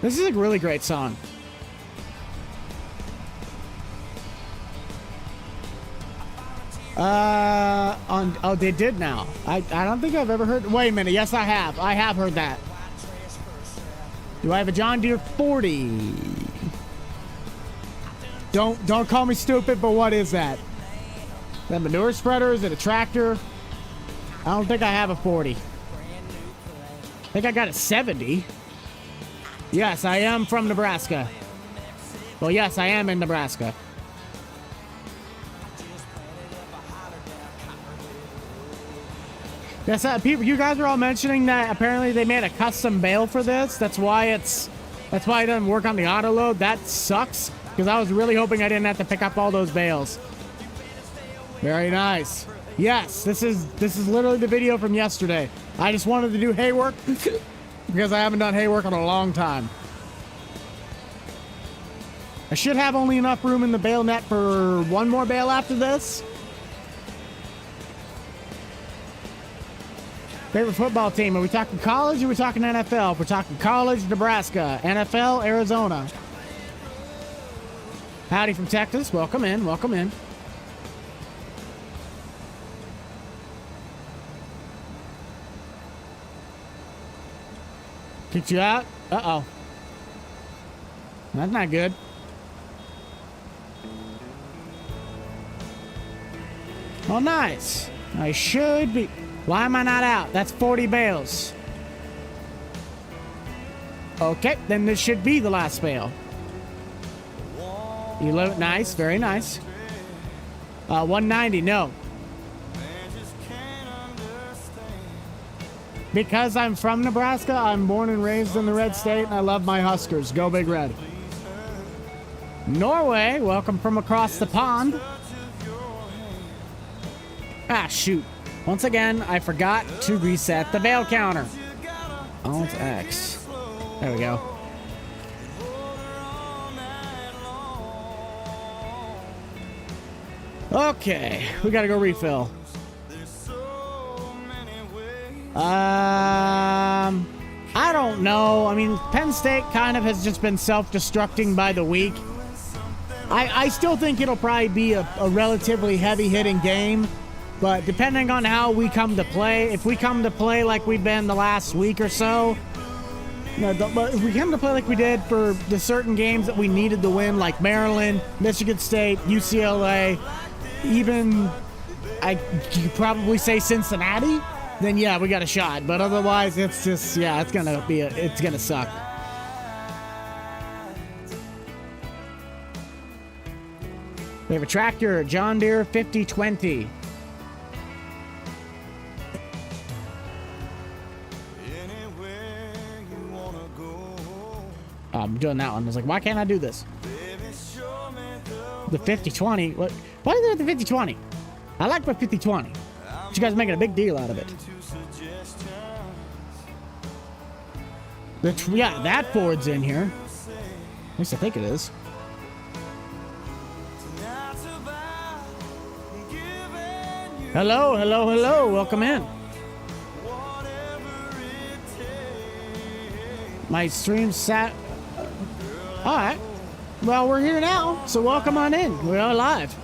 Speaker 1: This is a really great song. Oh, they did now. I don't think I've ever heard. Wait a minute. Yes, I have. I have heard that. Do I have a John Deere 40? Don't call me stupid, but what is that? Is that a manure spreader? Is it a tractor? I don't think I have a 40. I think I got a 70. Yes, I am from Nebraska. Well, yes, I am in Nebraska. Yes, people, you guys are all mentioning that apparently they made a custom bale for this. That's why it doesn't work on the auto load. That sucks because I was really hoping I didn't have to pick up all those bales. Very nice. Yes, this is literally the video from yesterday. I just wanted to do hay work because I haven't done hay work in a long time. I should have only enough room in the bale net for one more bale after this. Favorite football team? Are we talking college or are we talking NFL? If we're talking college, Nebraska. NFL, Arizona. Howdy from Texas. Welcome in. Welcome in. Kicked you out? Uh-oh. That's not good. Oh, nice. I should be... Why am I not out? That's 40 bales. Okay, then this should be the last bale. You load nice, very nice. 190, no. Because I'm from Nebraska, I'm born and raised in the red state, and I love my Huskers. Go Big Red. Norway, welcome from across the pond. Ah, shoot. Once again, I forgot to reset the bale counter. Alt X. There we go. Okay, we gotta go refill. I don't know. I mean, Penn State kind of has just been self-destructing by the week. I still think it'll probably be a relatively heavy-hitting game. But depending on how we come to play, if we come to play like we've been the last week or so, but if we come to play like we did for the certain games that we needed to win, like Maryland, Michigan State, UCLA, even, I could probably say Cincinnati, then yeah, we got a shot. But otherwise, it's just, yeah, it's gonna suck. We have a tractor, John Deere 5020. Oh, I'm doing that one. I was like, why can't I do this? The 5020? What? Why is it the 5020? I like my 5020. But you guys are making a big deal out of it. Yeah, that Ford's in here. At least I think it is. Hello, hello, hello. Welcome in. My stream sat... Alright. Well, we're here now, so welcome on in. We are live.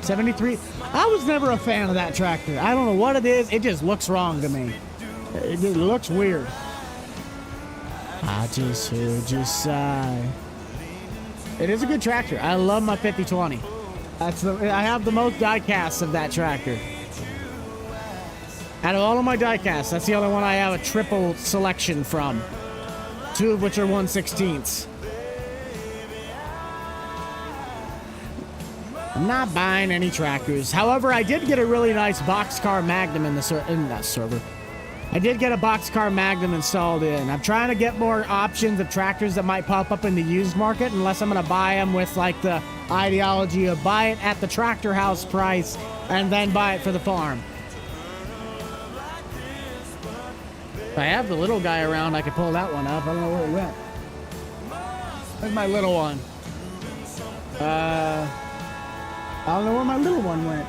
Speaker 1: 73. I was never a fan of that tractor. I don't know what it is. It just looks wrong to me. It looks weird. I just heard you sigh. It is a good tractor. I love my 5020. I have the most diecasts of that tractor. Out of all of my diecasts, that's the only one I have a triple selection from. 2 of which are 1/16. I'm not buying any tractors. However, I did get a really nice boxcar Magnum in that server. I did get a boxcar Magnum installed in. I'm trying to get more options of tractors that might pop up in the used market, unless I'm going to buy them with like the ideology of buy it at the tractor house price and then buy it for the farm. If I have the little guy around, I could pull that one up. I don't know where it went. Where's my little one? I don't know where my little one went.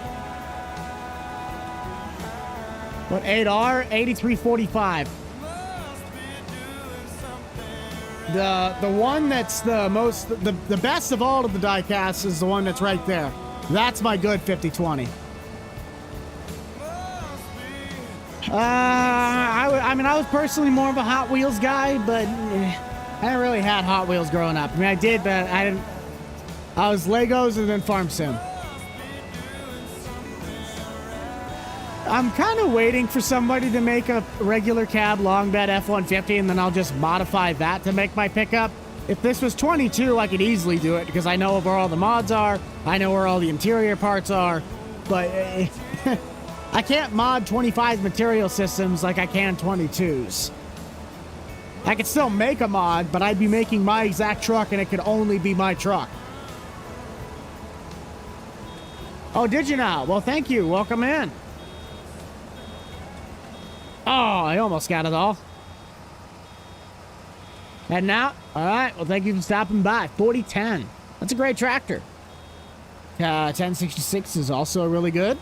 Speaker 1: What, 8R? 8345. The one that's the best of all of the diecasts is the one that's right there. That's my good 5020. I mean, I was personally more of a Hot Wheels guy, but I haven't really had Hot Wheels growing up. I mean, I did, but I didn't. I was Legos and then Farm Sim. I'm kind of waiting for somebody to make a regular cab long bed F-150, and then I'll just modify that to make my pickup. If this was 22, I could easily do it because I know where all the mods are. I know where all the interior parts are, but I can't mod 25 material systems like I can 22s. I could still make a mod, but I'd be making my exact truck, and it could only be my truck. Oh, did you now? Well, thank you. Welcome in. Oh, I almost got it all. Heading out? All right. Well, thank you for stopping by. 4010. That's a great tractor. 1066 is also really good.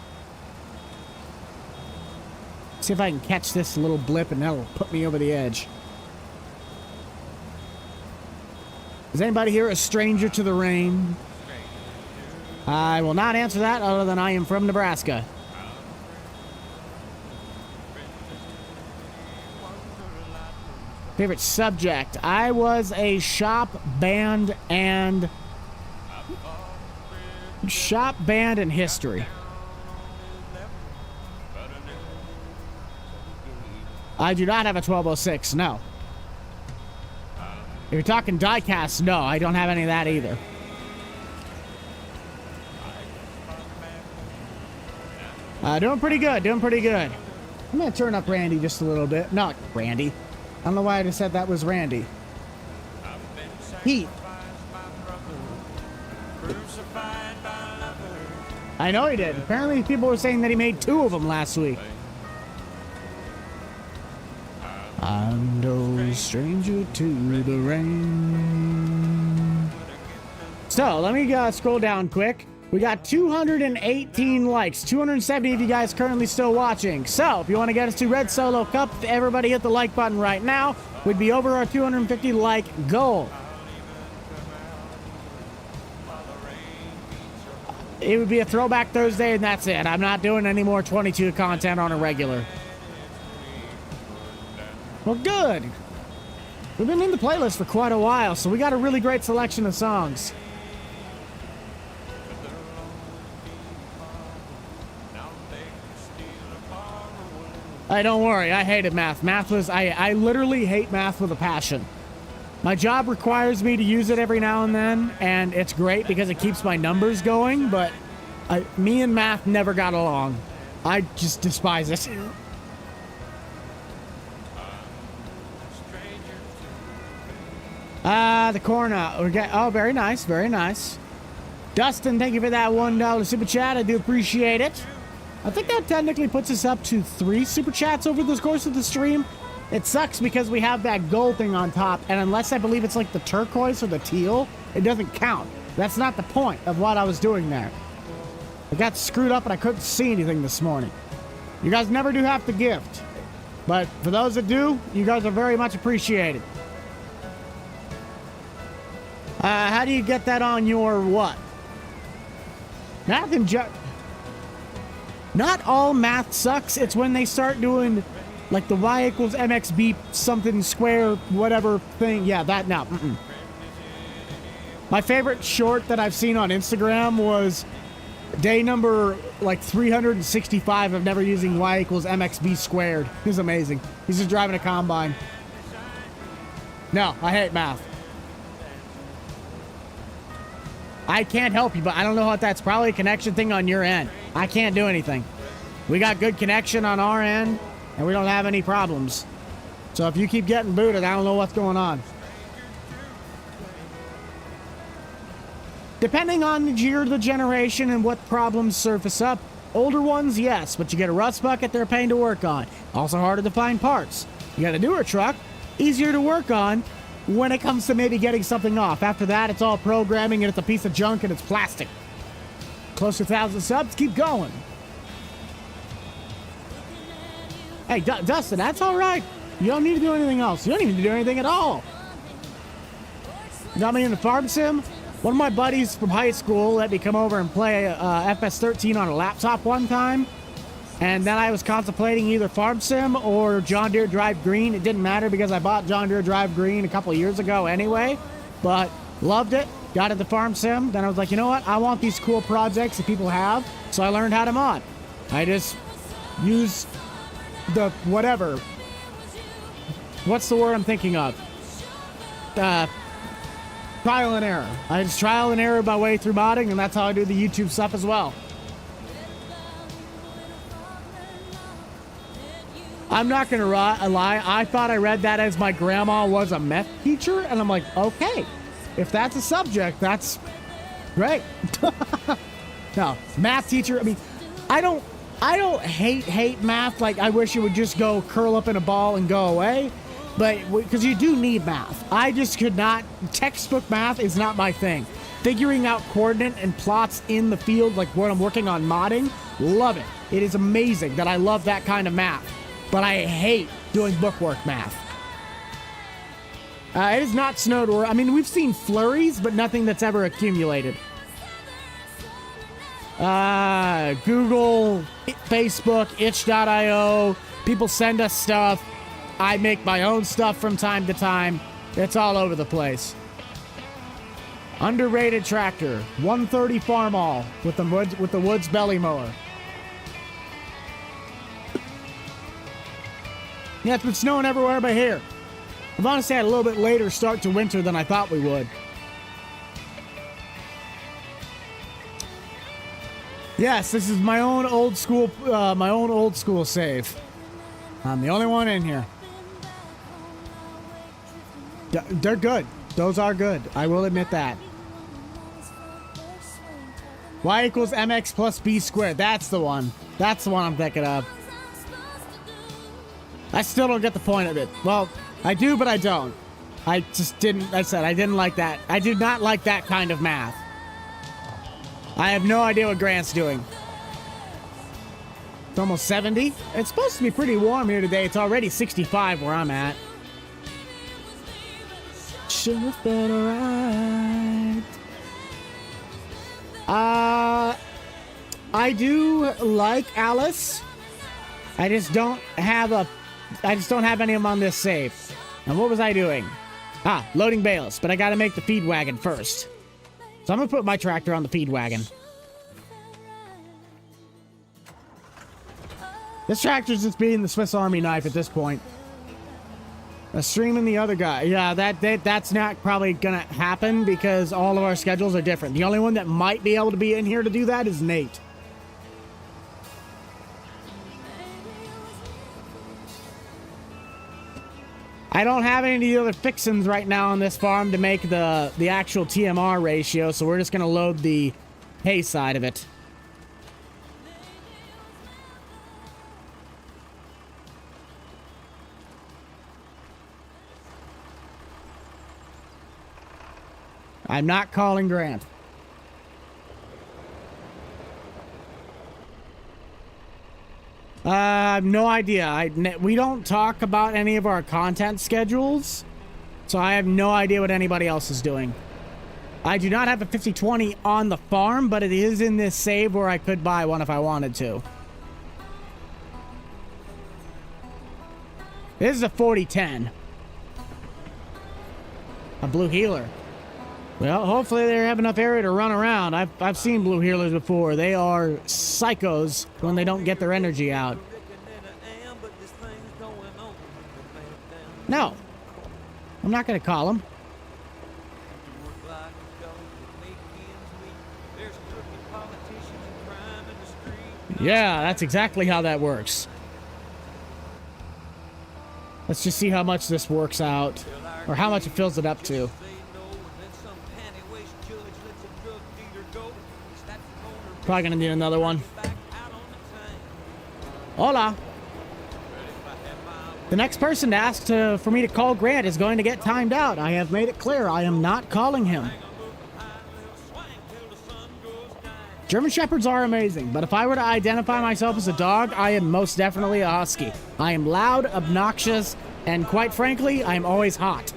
Speaker 1: See if I can catch this little blip, and that'll put me over the edge. Is anybody here a stranger to the rain? I will not answer that other than I am from Nebraska. Favorite subject? I was a shop band and history. I do not have a 1206, no. If you're talking diecast, no, I don't have any of that either. Doing pretty good, doing pretty good. I'm gonna turn up Randy just a little bit. Not Randy. I don't know why I just said that was Randy. Heat. I know he did. Apparently people were saying that he made 2 of them last week. I'm no stranger to the rain. So, let me scroll down quick. We got 218 likes, 270 of you guys currently still watching. So, if you want to get us to Red Solo Cup, everybody hit the like button right now. We'd be over our 250 like goal. It would be a Throwback Thursday, and that's it. I'm not doing any more 22 content on a regular. Well, good. We've been in the playlist for quite a while, so we got a really great selection of songs. Hey, don't worry. I hated math. I literally hate math with a passion. My job requires me to use it every now and then, and it's great because it keeps my numbers going, but me and math never got along. I just despise it. The corner. Oh, very nice, very nice. Dustin, thank you for that $1 super chat. I do appreciate it. I think that technically puts us up to 3 super chats over the course of the stream. It sucks because we have that gold thing on top, and unless I believe it's like the turquoise or the teal, it doesn't count. That's not the point of what I was doing there. I got screwed up and I couldn't see anything this morning. You guys never do have to gift, but for those that do, you guys are very much appreciated. How do you get that on your what? Math and not all math sucks. It's when they start doing like the y equals mxb something square whatever thing. Yeah, that no. My favorite short that I've seen on Instagram was day number like 365 of never using y equals mxb squared. It was amazing. He's just driving a combine. No, I hate math. I can't help you, but I don't know what that's probably a connection thing on your end. I can't do anything. We got good connection on our end, and we don't have any problems. So if you keep getting booted, I don't know what's going on. Depending on the year of the generation and what problems surface up, older ones, yes, but you get a rust bucket, they're a pain to work on. Also harder to find parts. You got a newer truck, easier to work on, when it comes to maybe getting something off. After that, it's all programming and it's a piece of junk and it's plastic. Close to 1,000 subs, keep going. Hey, Dustin, that's all right. You don't need to do anything else. You don't even need to do anything at all. Got me into farm sim. One of my buddies from high school let me come over and play FS13 on a laptop one time. And then I was contemplating either Farm Sim or John Deere Drive Green. It didn't matter because I bought John Deere Drive Green a couple of years ago anyway. But loved it. Got into Farm Sim. Then I was like, you know what? I want these cool projects that people have. So I learned how to mod. I just use the whatever. What's the word I'm thinking of? Trial and error. I just trial and error my way through modding, and that's how I do the YouTube stuff as well. I'm not going to lie. I thought I read that as my grandma was a meth teacher, and I'm like, okay, if that's a subject, that's great. No, math teacher. I mean, I don't hate math. Like, I wish it would just go curl up in a ball and go away, but because you do need math. I just could not. Textbook math is not my thing. Figuring out coordinate and plots in the field, like when I'm working on modding, love it. It is amazing that I love that kind of math. But I hate doing bookwork math. It is not snowed or... I mean, we've seen flurries, but nothing that's ever accumulated. Google, Facebook, itch.io. People send us stuff. I make my own stuff from time to time. It's all over the place. Underrated tractor. 130 Farmall with the Woods belly mower. Yeah, it's been snowing everywhere but here. I've honestly had a little bit later start to winter than I thought we would. Yes, this is my own old school save. I'm the only one in here. They're good. Those are good. I will admit that. Y equals mx plus b squared. That's the one. That's the one I'm thinking of. I still don't get the point of it. Well, I do, but I don't. I just didn't, I said I didn't like that. I did not like that kind of math. I have no idea what Grant's doing. It's almost 70. It's supposed to be pretty warm here today. It's already 65 where I'm at. Should have been alright. I do like Alice. I just don't have any of them on this save. And what was I doing? Loading bales, but I gotta make the feed wagon first. So I'm gonna put my tractor on the feed wagon. This tractor's just being the Swiss Army knife at this point. Streaming the other guy. Yeah, that's not probably gonna happen because all of our schedules are different. The only one that might be able to be in here to do that is Nate. I don't have any of the other fixins right now on this farm to make the actual TMR ratio, so we're just gonna load the hay side of it. I'm not calling Grant. I have no idea. We don't talk about any of our content schedules, so I have no idea what anybody else is doing. I do not have a 50/20 on the farm, but it is in this save where I could buy one if I wanted to. This is a 40/10. A blue healer. Well, hopefully they have enough area to run around. I've seen blue healers before. They are psychos when they don't get their energy out. No. I'm not going to call them. Yeah, that's exactly how that works. Let's just see how much this works out, or how much it fills it up to. Probably gonna need another one. Hola. The next person to ask for me to call Grant is going to get timed out. I have made it clear I am not calling him. German Shepherds are amazing, but if I were to identify myself as a dog, I am most definitely a husky. I am loud, obnoxious, and quite frankly, I am always hot.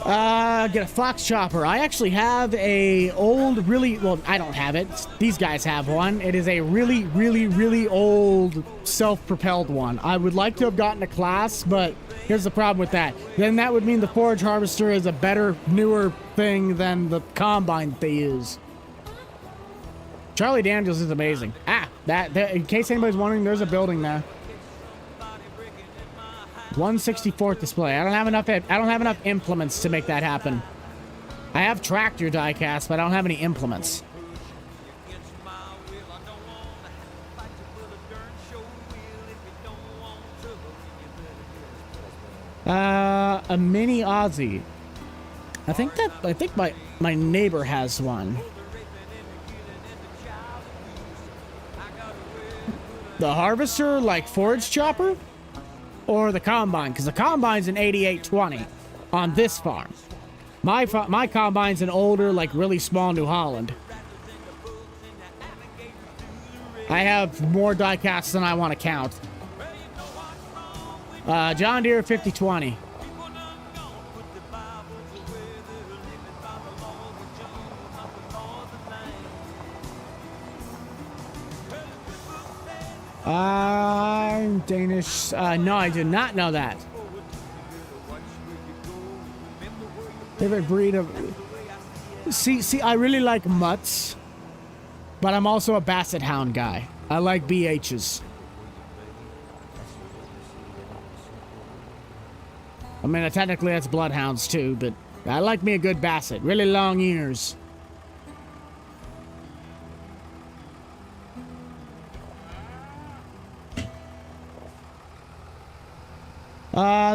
Speaker 1: Get a fox chopper. I actually have a old, well, I don't have it. These guys have one. It is a really old self-propelled one. I would like to have gotten a class, but here's the problem with that. Then that would mean the forage harvester is a better, newer thing than the combine that they use. Charlie Daniels is amazing. In case anybody's wondering, there's a building there. 164th display. I don't have enough implements to make that happen. I have tractor diecast, but I don't have any implements. A mini Aussie. I think my neighbor has one. The harvester, like forage chopper? Or the combine, because the combine's an 8820 on this farm. My combine's an older, like really small New Holland. I have more diecasts than I want to count. John Deere 5020. Danish. No, I did not know that. Favorite breed of... See, I really like mutts, but I'm also a basset hound guy. I like BHs. I mean, technically that's bloodhounds too, but I like me a good basset. Really long ears.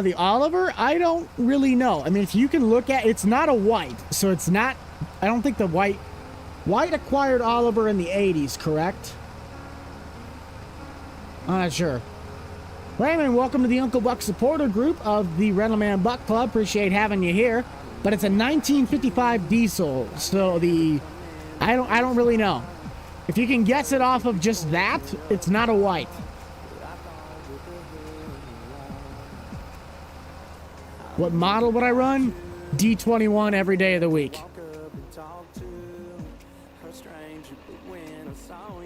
Speaker 1: The Oliver, I don't really know. I mean, if you can look at, it's not a white, so it's not, I don't think the white acquired Oliver in the 80s, correct? I'm not sure. Raymond, welcome to the Uncle Buck supporter group of the Rentleman Buck Club. Appreciate having you here. But it's a 1955 diesel, so I don't really know. If you can guess it off of just that, it's not a white. What model would I run? D21 every day of the week.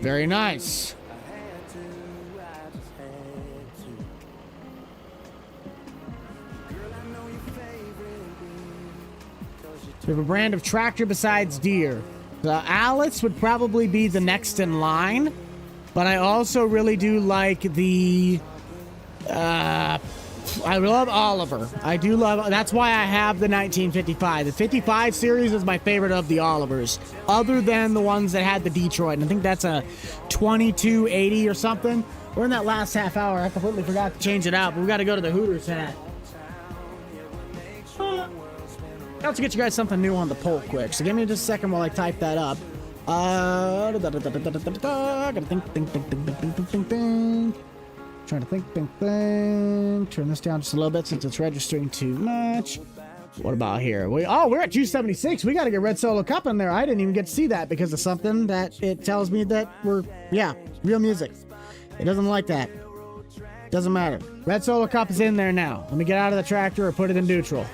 Speaker 1: Very nice. We have a brand of tractor besides Deere. The Alice would probably be the next in line. But I also really do like the, I love Oliver. I do love, that's why I have the 1955. The 55 series is my favorite of the Olivers, other than the ones that had the Detroit. And I think that's a 2280 or something. We're in that last half hour. I completely forgot to change it out, but we got to go to the Hooters hat. Let's get you guys something new on the poll quick. So give me just a second while I type that up. Gotta think. Trying to think. Turn this down just a little bit since it's registering too much. What about here? We're at 276. We got to get Red Solo Cup in there. I didn't even get to see that because of something that it tells me that real music. It doesn't like that. Doesn't matter. Red Solo Cup is in there now. Let me get out of the tractor or put it in neutral.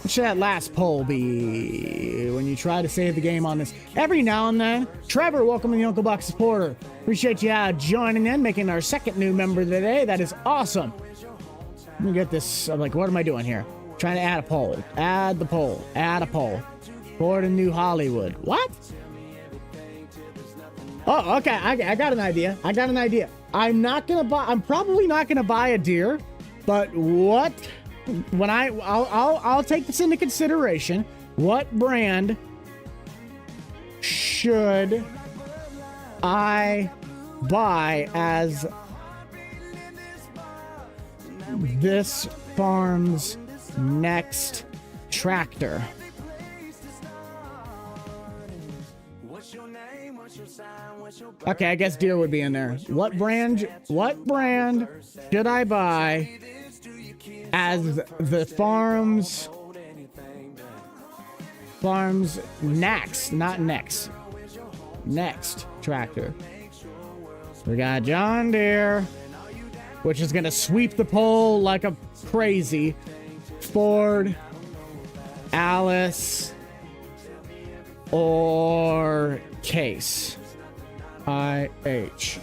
Speaker 1: What should that last poll be when you try to save the game on this? Every now and then. Trevor, welcome to the Uncle Buck supporter. Appreciate you joining in, making our second new member today. That is awesome. Let me get this. I'm like, what am I doing here? Trying to add a poll. Add the poll. Add a poll. For the New Hollywood. What? Oh, okay. I got an idea. I'm probably not gonna buy a deer, but what? When I'll take this into consideration. What brand should I buy as this farm's next tractor? Okay, I guess deer would be in there. What brand should I buy as the farm's next tractor? We got John Deere, which is gonna sweep the poll like a crazy. Ford, Alice, or Case. IH.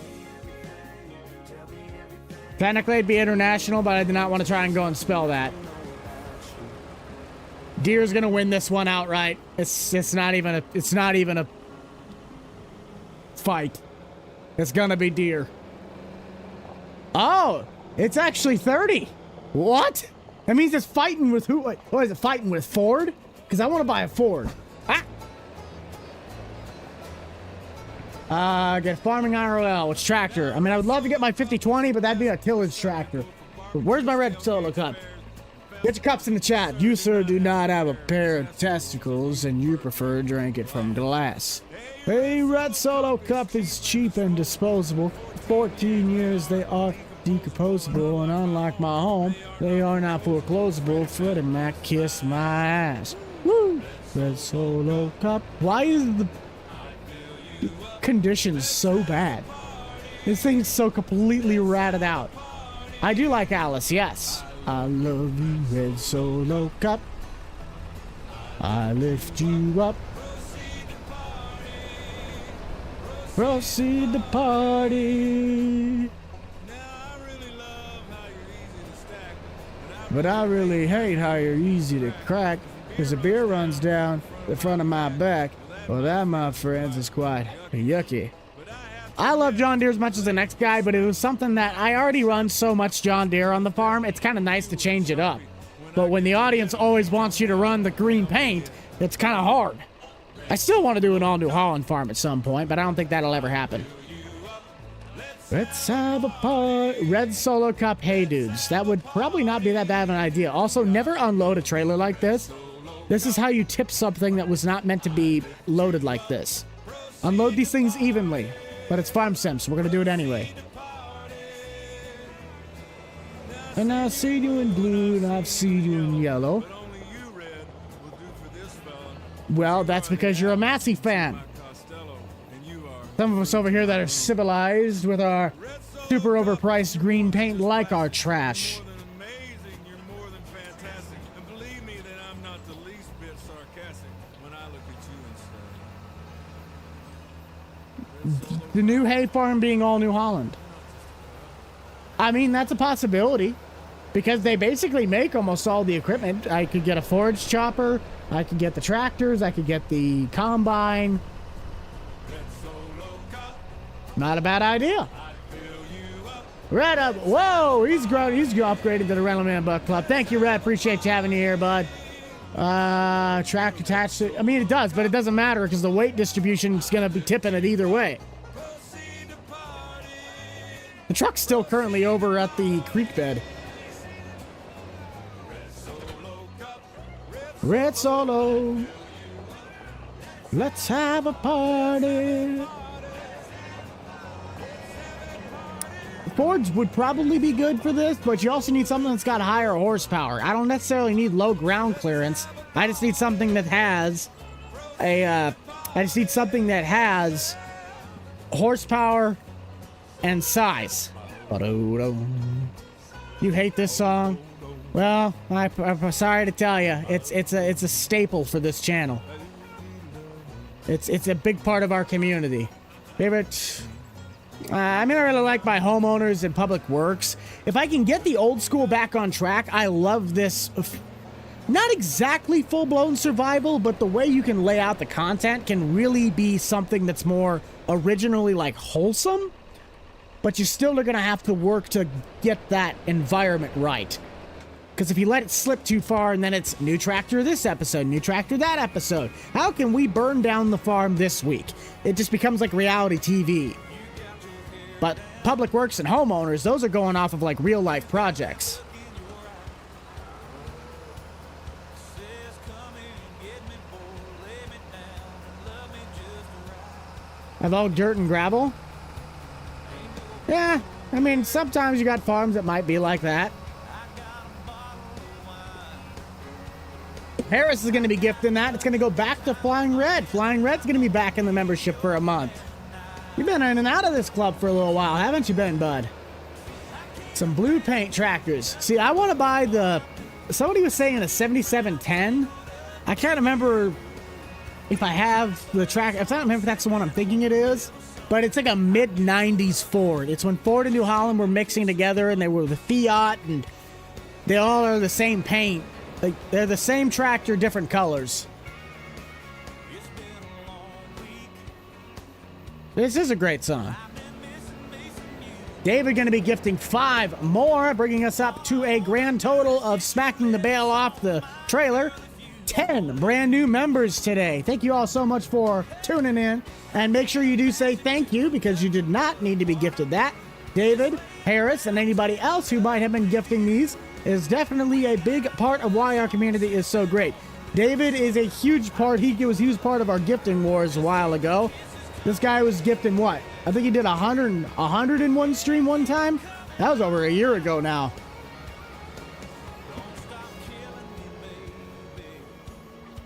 Speaker 1: Technically it'd be international, but I did not want to try and go and spell that. Deere's gonna win this one outright. It's not even a fight. It's gonna be Deere. Oh, it's actually 30. What? That means it's fighting with who? Wait, what is it fighting with? Ford? Because I want to buy a Ford. Get farming IRL. Which tractor? I mean, I would love to get my 5020, but that'd be a tillage tractor. But where's my Red Solo Cup? Get your cups in the chat. You, sir, do not have a pair of testicles, and you prefer to drink it from glass. Hey, Red Solo Cup is cheap and disposable. 14 years, they are decomposable, and unlike my home, they are not foreclosable. Freddie Mac, kiss my ass. Woo! Red Solo Cup. Why is the conditions so bad? This thing's so completely ratted out. I do like Alice, yes. I love you, Red Solo Cup. I lift you up. Proceed the party. But I really hate how you're easy to crack, because the beer runs down the front of my back. Well, that, my friends, is quite yucky. I love John Deere as much as the next guy, but it was something that I already run so much John Deere on the farm, it's kind of nice to change it up. But when the audience always wants you to run the green paint, it's kind of hard. I still want to do an all-New Holland farm at some point, but I don't think that'll ever happen. Let's have a party. Red Solo Cup, hey dudes. That would probably not be that bad of an idea. Also, never unload a trailer like this. This is how you tip something that was not meant to be loaded like this. Unload these things evenly. But it's Farm Sim, so we're gonna do it anyway. And I see you in blue, and I've seen you in yellow. Well, that's because you're a Massey fan. Some of us over here that are civilized with our super overpriced green paint like our trash. The new hay farm being all New Holland. I mean, that's a possibility. Because they basically make almost all the equipment. I could get a forage chopper. I could get the tractors. I could get the combine. Not a bad idea. Red up. Whoa, he's grown. He's upgraded to the Rental Man Buck Club. Thank you, Red. Appreciate you having you here, bud. Track attached to, I mean, it does, but it doesn't matter because the weight distribution is going to be tipping it either way. The truck's still currently over at the creek bed. Red Solo. Let's have a party. Fords would probably be good for this, but you also need something that's got higher horsepower. I don't necessarily need low ground clearance. I just need something that has horsepower and size. You hate this song? Well, I'm sorry to tell you, it's a staple for this channel. It's a big part of our community. Favorite. I mean, I really like my homeowners and public works. If I can get the old school back on track, I love this. Not exactly full-blown survival, but the way you can lay out the content can really be something that's more originally like wholesome. But you still are going to have to work to get that environment right. Because if you let it slip too far and then it's new tractor this episode, new tractor that episode, how can we burn down the farm this week? It just becomes like reality TV. But public works and homeowners, those are going off of like real life projects. Have all dirt and gravel? Yeah, I mean, sometimes you got farms that might be like that. Harris is going to be gifting that. It's going to go back to Flying Red. Flying Red's going to be back in the membership for a month. You've been in and out of this club for a little while, haven't you been, bud? Some blue paint tractors. See, I want to buy the... Somebody was saying a 7710. I can't remember if I have the track... I don't remember if that's the one I'm thinking it is. But it's like a mid-90s Ford. It's when Ford and New Holland were mixing together and they were the Fiat and they all are the same paint. Like, they're the same tractor, different colors. This is a great song. David going to be gifting 5 more, bringing us up to a grand total of smacking the bale off the trailer. 10 brand new members today. Thank you all so much for tuning in. And make sure you do say thank you because you did not need to be gifted that. David, Harris, and anybody else who might have been gifting these is definitely a big part of why our community is so great. David is a huge part. He was a huge part of our gifting wars a while ago. This guy was gifting what? I think he did 100 in one stream one time. That was over a year ago now.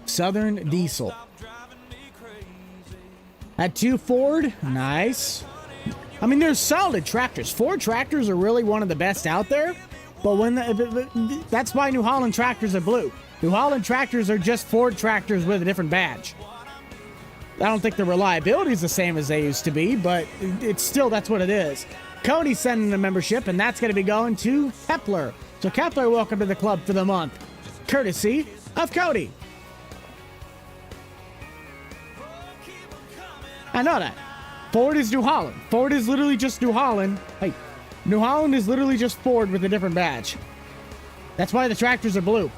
Speaker 1: Southern Diesel. At 2 Ford. Nice. I mean, they're solid tractors. Ford tractors are really one of the best out there. But that's why New Holland tractors are blue. New Holland tractors are just Ford tractors with a different badge. I don't think the reliability is the same as they used to be, but it's still, that's what it is. Cody's sending a membership, and that's going to be going to Kepler. So Kepler, welcome to the club for the month. Courtesy of Cody. I know that. Ford is New Holland. Ford is literally just New Holland. Hey, New Holland is literally just Ford with a different badge. That's why the tractors are blue.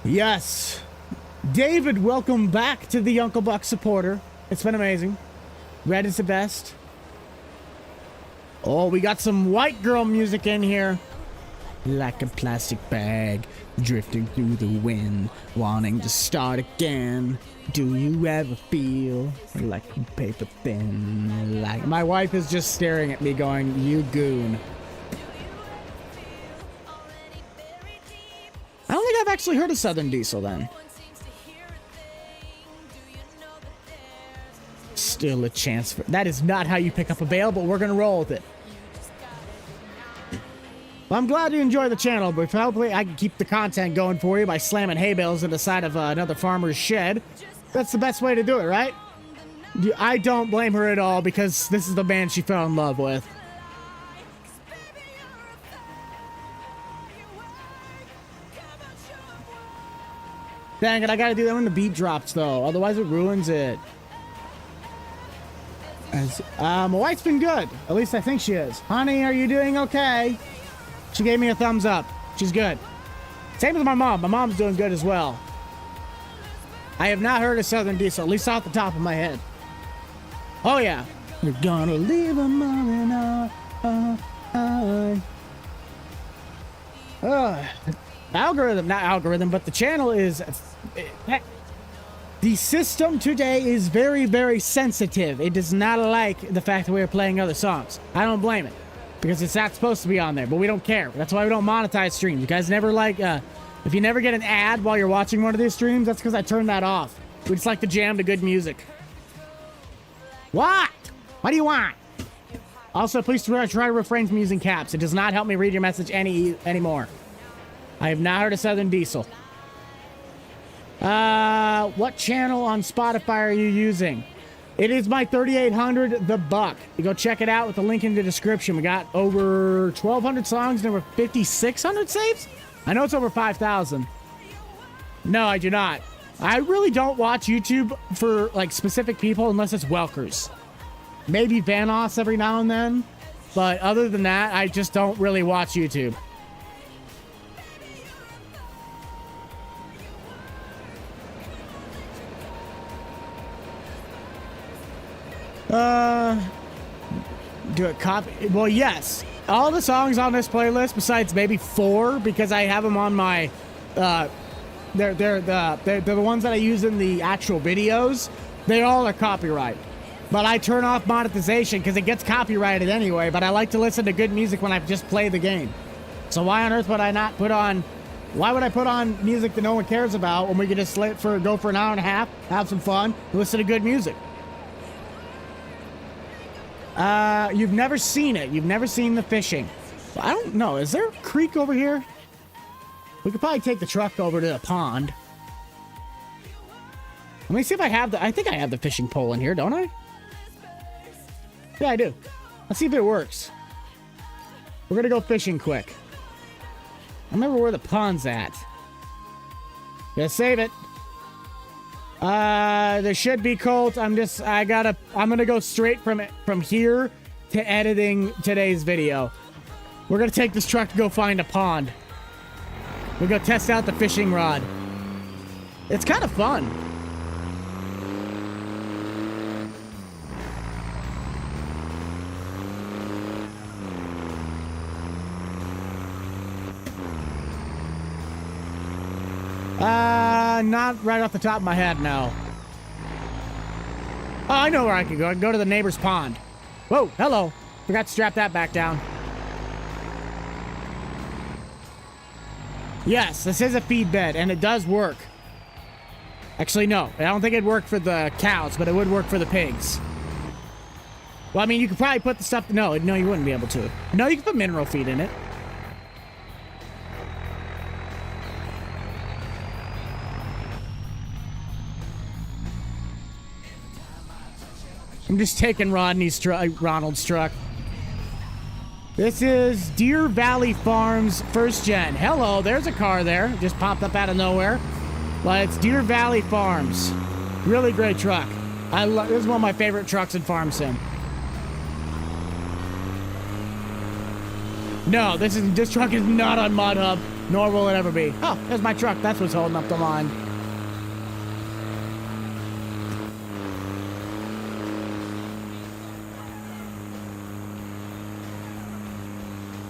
Speaker 1: Yes. David, welcome back to the Uncle Buck supporter. It's been amazing. Red is the best. Oh, we got some white girl music in here. Like a plastic bag, drifting through the wind, wanting to start again. Do you ever feel like a paper thin? Like my wife is just staring at me going, you goon. I don't think I've actually heard of Southern Diesel then. Still a chance for... That is not how you pick up a bale, but we're going to roll with it. Well, I'm glad you enjoy the channel, but hopefully I can keep the content going for you by slamming hay bales into the side of another farmer's shed. That's the best way to do it, right? I don't blame her at all because this is the man she fell in love with. Dang it, I gotta do that when the beat drops, though. Otherwise, it ruins it. My wife's been good. At least I think she is. Honey, are you doing okay? She gave me a thumbs up. She's good. Same with my mom. My mom's doing good as well. I have not heard of Southern Diesel, at least off the top of my head. Oh, yeah. We're gonna leave a moment algorithm, not algorithm, but the channel is... The system today is very, very sensitive. It does not like the fact that we are playing other songs. I don't blame it, because it's not supposed to be on there, but we don't care. That's why we don't monetize streams. You guys never like, if you never get an ad while you're watching one of these streams, that's because I turned that off. We just like to jam to good music. What? What do you want? Also, please try to refrain from using caps. It does not help me read your message anymore. I have not heard of Southern Diesel. What channel on Spotify are you using? It is my 3800 The Buck. You go check it out with the link in the description. We got over 1,200 songs and over 5,600 saves? I know it's over 5,000. No, I do not. I really don't watch YouTube for, like, specific people unless it's Welkers. Maybe Vanoss every now and then. But other than that, I just don't really watch YouTube. Do it copy? Well, yes. All the songs on this playlist, besides maybe 4, because I have them on my, they're the ones that I use in the actual videos. They all are copyright. But I turn off monetization because it gets copyrighted anyway, but I like to listen to good music when I just play the game. So why on earth would I not put on, why would I put on music that no one cares about when we can just go for an hour and a half, have some fun, listen to good music? You've never seen it. You've never seen the fishing. I don't know. Is there a creek over here? We could probably take the truck over to the pond. Let me see if I have I think I have the fishing pole in here, don't I? Yeah, I do. Let's see if it works. We're gonna go fishing quick. I remember where the pond's at. Gotta save it. There should be Colt. I'm gonna go straight from here to editing today's video. We're gonna take this truck to go find a pond. We'll go test out the fishing rod. It's kind of fun. Not right off the top of my head, no. Oh, I know where I can go. I can go to the neighbor's pond. Whoa, hello. Forgot to strap that back down. Yes, this is a feed bed, and it does work. Actually, no. I don't think it'd work for the cows, but it would work for the pigs. Well, I mean, you could probably put the stuff... No, you wouldn't be able to. No, you could put mineral feed in it. I'm just taking Ronald's truck. This is Deer Valley Farms first gen. Hello, there's a car there. Just popped up out of nowhere. But it's Deer Valley Farms. Really great truck. This is one of my favorite trucks in Farm Sim. No, this truck is not on Mod Hub, nor will it ever be. Oh, there's my truck. That's what's holding up the line.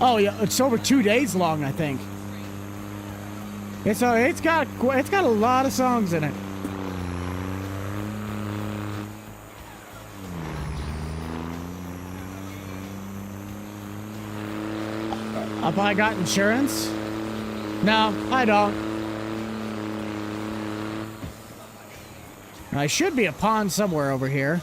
Speaker 1: Oh yeah, it's over 2 days long, I think. It's got a lot of songs in it. Have I got insurance? No, I don't. I should be a pond somewhere over here.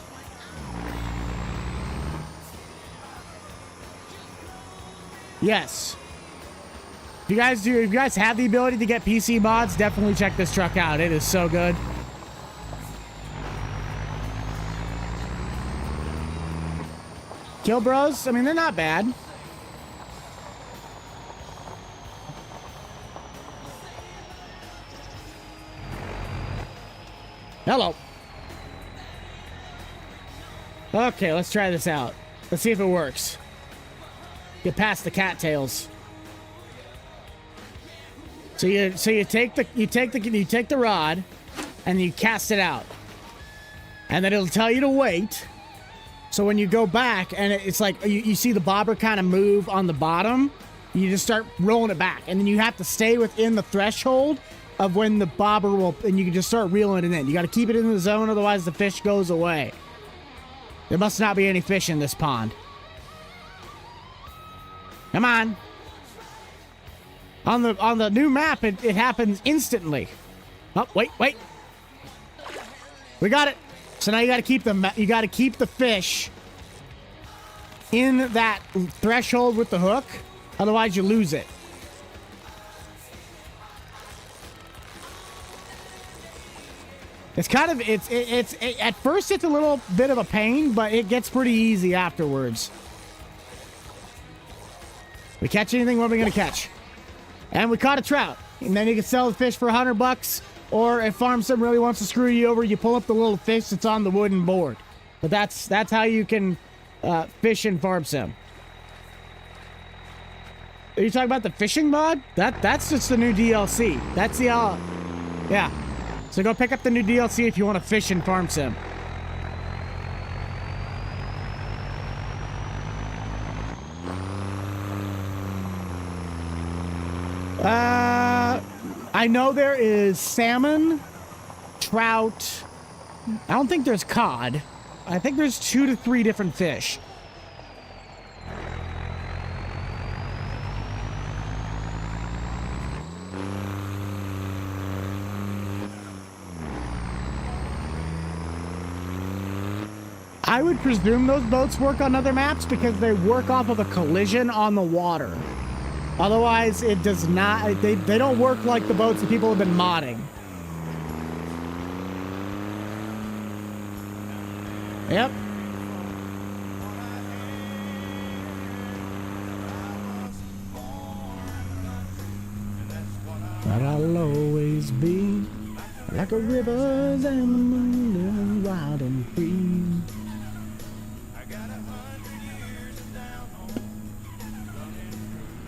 Speaker 1: Yes. If you guys have the ability to get PC mods, definitely check this truck out. It is so good. Kill Bros, I mean, they're not bad. Hello. Okay, let's try this out. Let's see if it works. Get past the cattails. So you take the rod and you cast it out. And then it'll tell you to wait. So when you go back and it's like you see the bobber kind of move on the bottom, you just start rolling it back. And then you have to stay within the threshold of when the bobber will, and you can just start reeling it in. You got to keep it in the zone, otherwise the fish goes away. There must not be any fish in this pond. Come on. On the new map, it happens instantly. Oh, wait. We got it. So now you got to keep the fish in that threshold with the hook, otherwise you lose it. It's kind of it's at first it's a little bit of a pain, but it gets pretty easy afterwards. We catch anything? What are we gonna catch? And we caught a trout, and then you can sell the fish for $100. Or if Farm Sim really wants to screw you over, you pull up the little fish that's on the wooden board. But that's how you can fish in Farm Sim. Are you talking about the fishing mod? That's just the new DLC. That's the yeah. So go pick up the new DLC if you want to fish in Farm Sim. I know there is salmon, trout. I don't think there's cod. I think there's 2 to 3 different fish. I would presume those boats work on other maps because they work off of a collision on the water. Otherwise, it does not. They don't work like the boats that people have been modding. Yep. But I'll always be like a river and the moon, wild and free.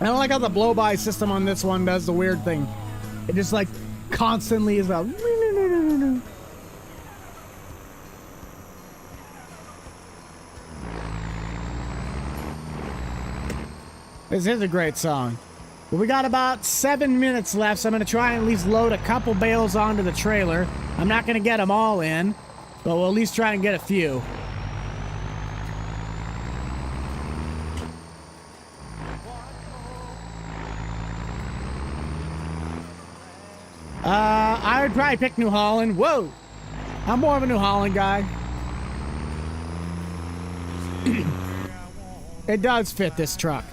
Speaker 1: I don't like how the blow-by system on this one does the weird thing. It just like constantly is about. This is a great song. But we got about 7 minutes left, so I'm going to try and at least load a couple bales onto the trailer. I'm not going to get them all in, but we'll at least try and get a few. I would probably pick New Holland. Whoa! I'm more of a New Holland guy. It does fit this truck.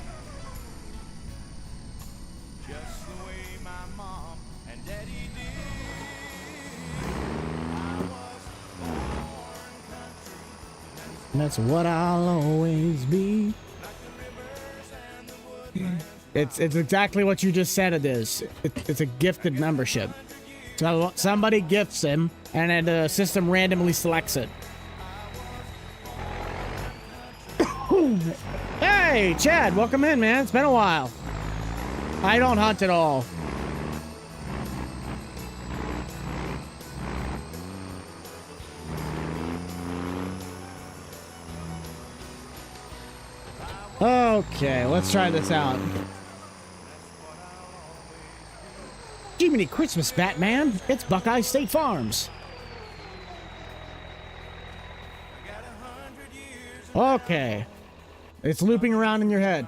Speaker 1: That's what I'll always be. It's exactly what you just said it is. It's a gifted membership. So somebody gifts him, and then the system randomly selects it. Hey, Chad, welcome in, man. It's been a while. I don't hunt at all. Okay, let's try this out. Jiminy Christmas, Batman. It's Buckeye State Farms. Okay. It's looping around in your head.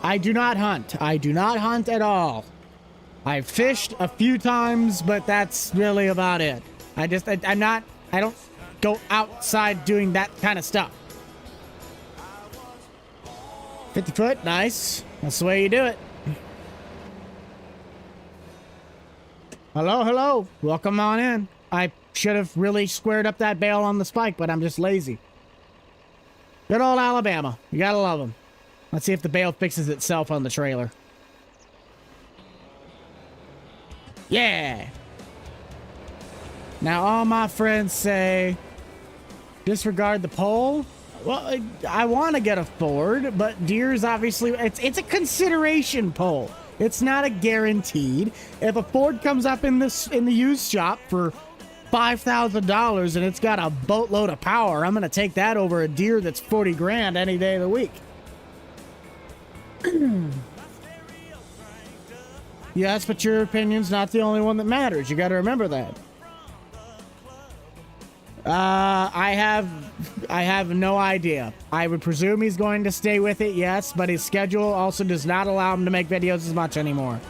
Speaker 1: I do not hunt. I do not hunt at all. I've fished a few times, but that's really about it. I don't go outside doing that kind of stuff. 50 foot, nice. That's the way you do it. Hello. Welcome on in. I should have really squared up that bale on the spike, but I'm just lazy. Good old Alabama. You gotta love them. Let's see if the bale fixes itself on the trailer. Yeah. Now, all my friends say, disregard the poll. Well, I want to get a Ford, but Deere's obviously, it's a consideration poll. It's not a guaranteed. If a Ford comes up in the used shop for $5,000 and it's got a boatload of power, I'm going to take that over a Deere that's 40 grand any day of the week. Yes, but your opinion's not the only one that matters. You got to remember that. I have no idea. I would presume he's going to stay with it, yes, but his schedule also does not allow him to make videos as much anymore.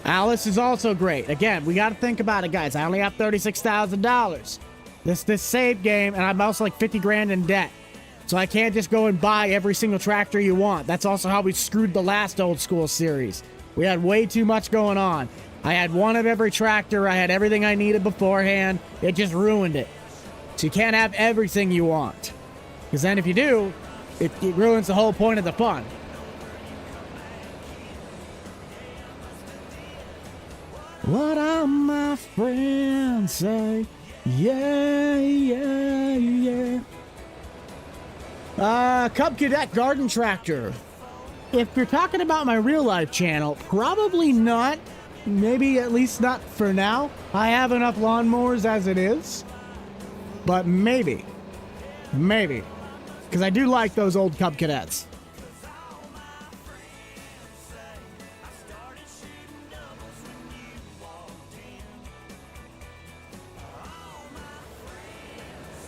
Speaker 1: Alice is also great. Again, we got to think about it, guys. I only have $36,000. This save game, and I'm also like 50 grand in debt. So I can't just go and buy every single tractor you want. That's also how we screwed the last old school series. We had way too much going on. I had one of every tractor. I had everything I needed beforehand. It just ruined it. So you can't have everything you want. Because then if you do, it ruins the whole point of the fun. What all my friends say. Yeah, yeah, yeah. Cub Cadet Garden Tractor. If you're talking about my real life channel, probably not. Maybe at least not for now. I have enough lawnmowers as it is. But maybe. Maybe. Because I do like those old Cub Cadets.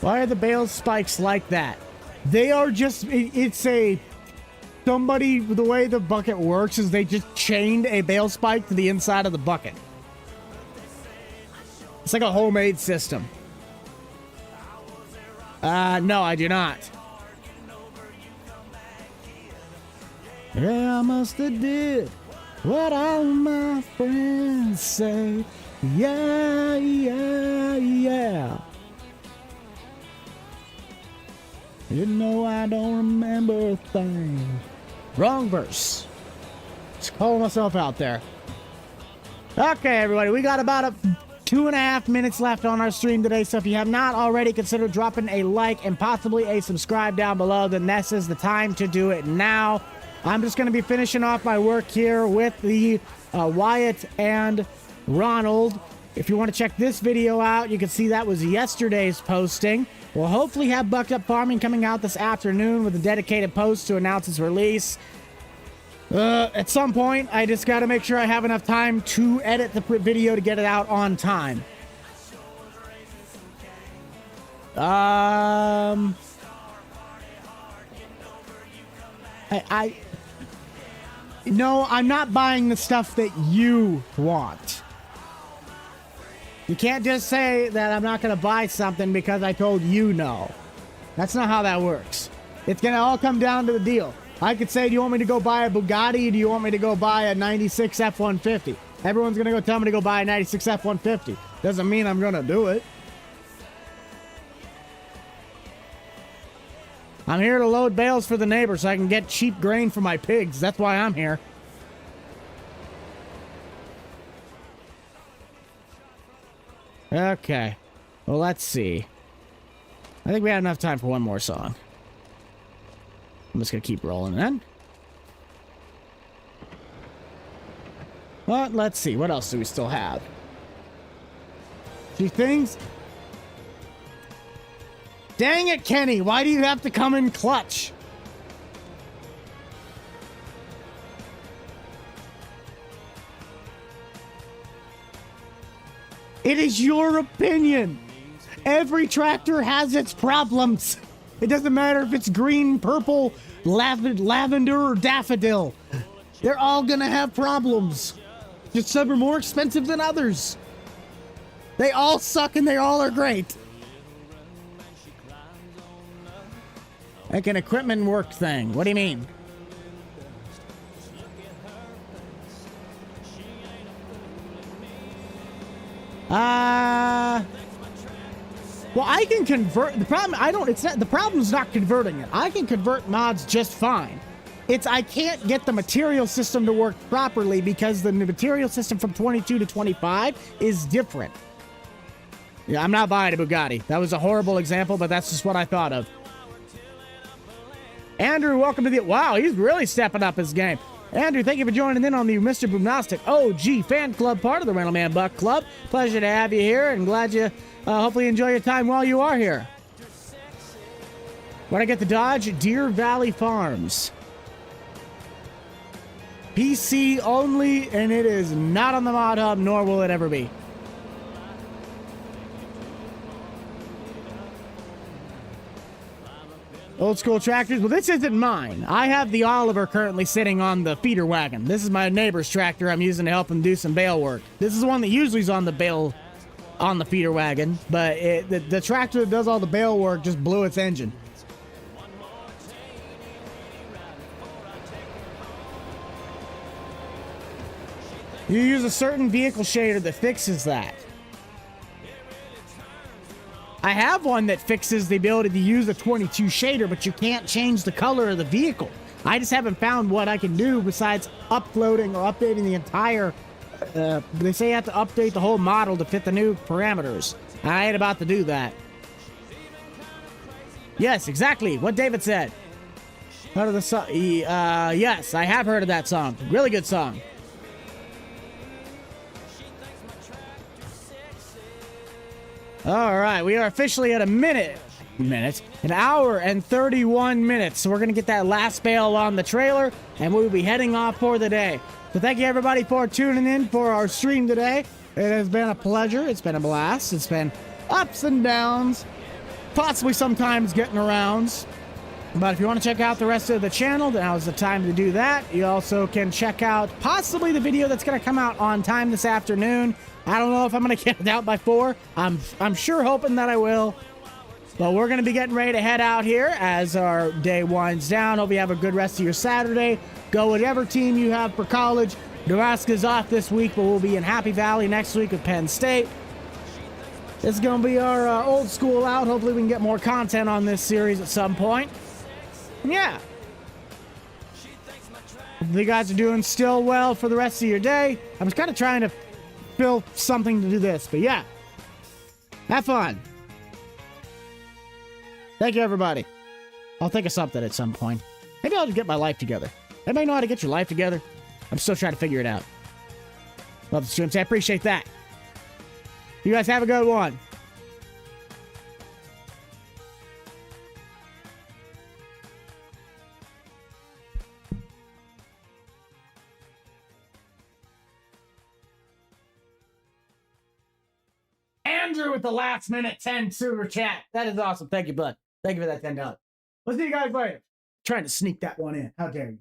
Speaker 1: Why are the bale spikes like that? They are just, it's a, somebody, the way the bucket works is they just chained a bale spike to the inside of the bucket. It's like a homemade system. No, I do not. Yeah, I must have did what all my friends say. Yeah, yeah, yeah. You know I don't remember a thing. Wrong verse. Just calling myself out there. Okay, everybody, we got about 2.5 minutes left on our stream today, so if you have not already, consider dropping a like and possibly a subscribe down below. Then this is the time to do it now. I'm just going to be finishing off my work here with the Wyatt and Ronald. If you want to check this video out, you can see that was yesterday's posting. We'll hopefully have Bucked Up Farming coming out this afternoon with a dedicated post to announce its release. At some point, I just got to make sure I have enough time to edit the video to get it out on time. No, I'm not buying the stuff that you want. You can't just say that I'm not going to buy something because I told you no. That's not how that works. It's going to all come down to the deal. I could say, do you want me to go buy a Bugatti or do you want me to go buy a 96 F-150? Everyone's going to go tell me to go buy a 96 F-150. Doesn't mean I'm going to do it. I'm here to load bales for the neighbor so I can get cheap grain for my pigs. That's why I'm here. Okay. Well, let's see. I think we have enough time for one more song. I'm just going to keep rolling then. But let's see. What else do we still have? Few things. Dang it, Kenny. Why do you have to come in clutch? It is your opinion. Every tractor has its problems. It doesn't matter if it's green, purple, lavender, or daffodil. They're all gonna have problems. Just some are more expensive than others. They all suck and they all are great. Like an equipment work thing. What do you mean? Well, I can convert. The problem, the problem's not converting it. I can convert mods just fine. I can't get the material system to work properly because the material system from 22 to 25 is different. Yeah, I'm not buying a Bugatti. That was a horrible example, but that's just what I thought of. Andrew, welcome to the... Wow, he's really stepping up his game. Andrew, thank you for joining in on the Mr. Boomnostic OG fan club part of the Rental Man Buck Club. Pleasure to have you here, and glad you hopefully enjoy your time while you are here. Where'd I get the Dodge? Deer Valley Farms. PC only, and it is not on the Mod Hub, nor will it ever be. Old school tractors. Well, this isn't mine. I have the Oliver currently sitting on the feeder wagon. This is my neighbor's tractor I'm using to help him do some bale work. This is the one that usually is on the bale, on the feeder wagon, but the tractor that does all the bale work just blew its engine. You use a certain vehicle shader that fixes that. I have one that fixes the ability to use a 22 shader, but you can't change the color of the vehicle. I just haven't found what I can do besides uploading or updating the entire... they say you have to update the whole model to fit the new parameters. I ain't about to do that. Yes, exactly what David said. Heard of the song? Yes, I have heard of that song. Really good song. All right, we are officially at an hour and 31 minutes. So we're going to get that last bale on the trailer, and we'll be heading off for the day. So thank you, everybody, for tuning in for our stream today. It has been a pleasure. It's been a blast. It's been ups and downs, possibly sometimes getting arounds. But if you want to check out the rest of the channel, now is the time to do that. You also can check out possibly the video that's going to come out on time this afternoon. I don't know if I'm going to get it out by 4. I'm sure hoping that I will. But we're going to be getting ready to head out here as our day winds down. Hope you have a good rest of your Saturday. Go whatever team you have for college. Nebraska's off this week, but we'll be in Happy Valley next week with Penn State. This is going to be our old school out. Hopefully we can get more content on this series at some point. Yeah. You guys are doing still well for the rest of your day. I was kind of trying to fill something to do this, but yeah. Have fun. Thank you, everybody. I'll think of something at some point. Maybe I'll just get my life together. Anybody know how to get your life together? I'm still trying to figure it out. Love the streams. I appreciate that. You guys have a good one. Andrew with the last minute 10 super chat. That is awesome. Thank you, bud. Thank you for that $10. We'll see you guys later. Trying to sneak that one in. How dare you?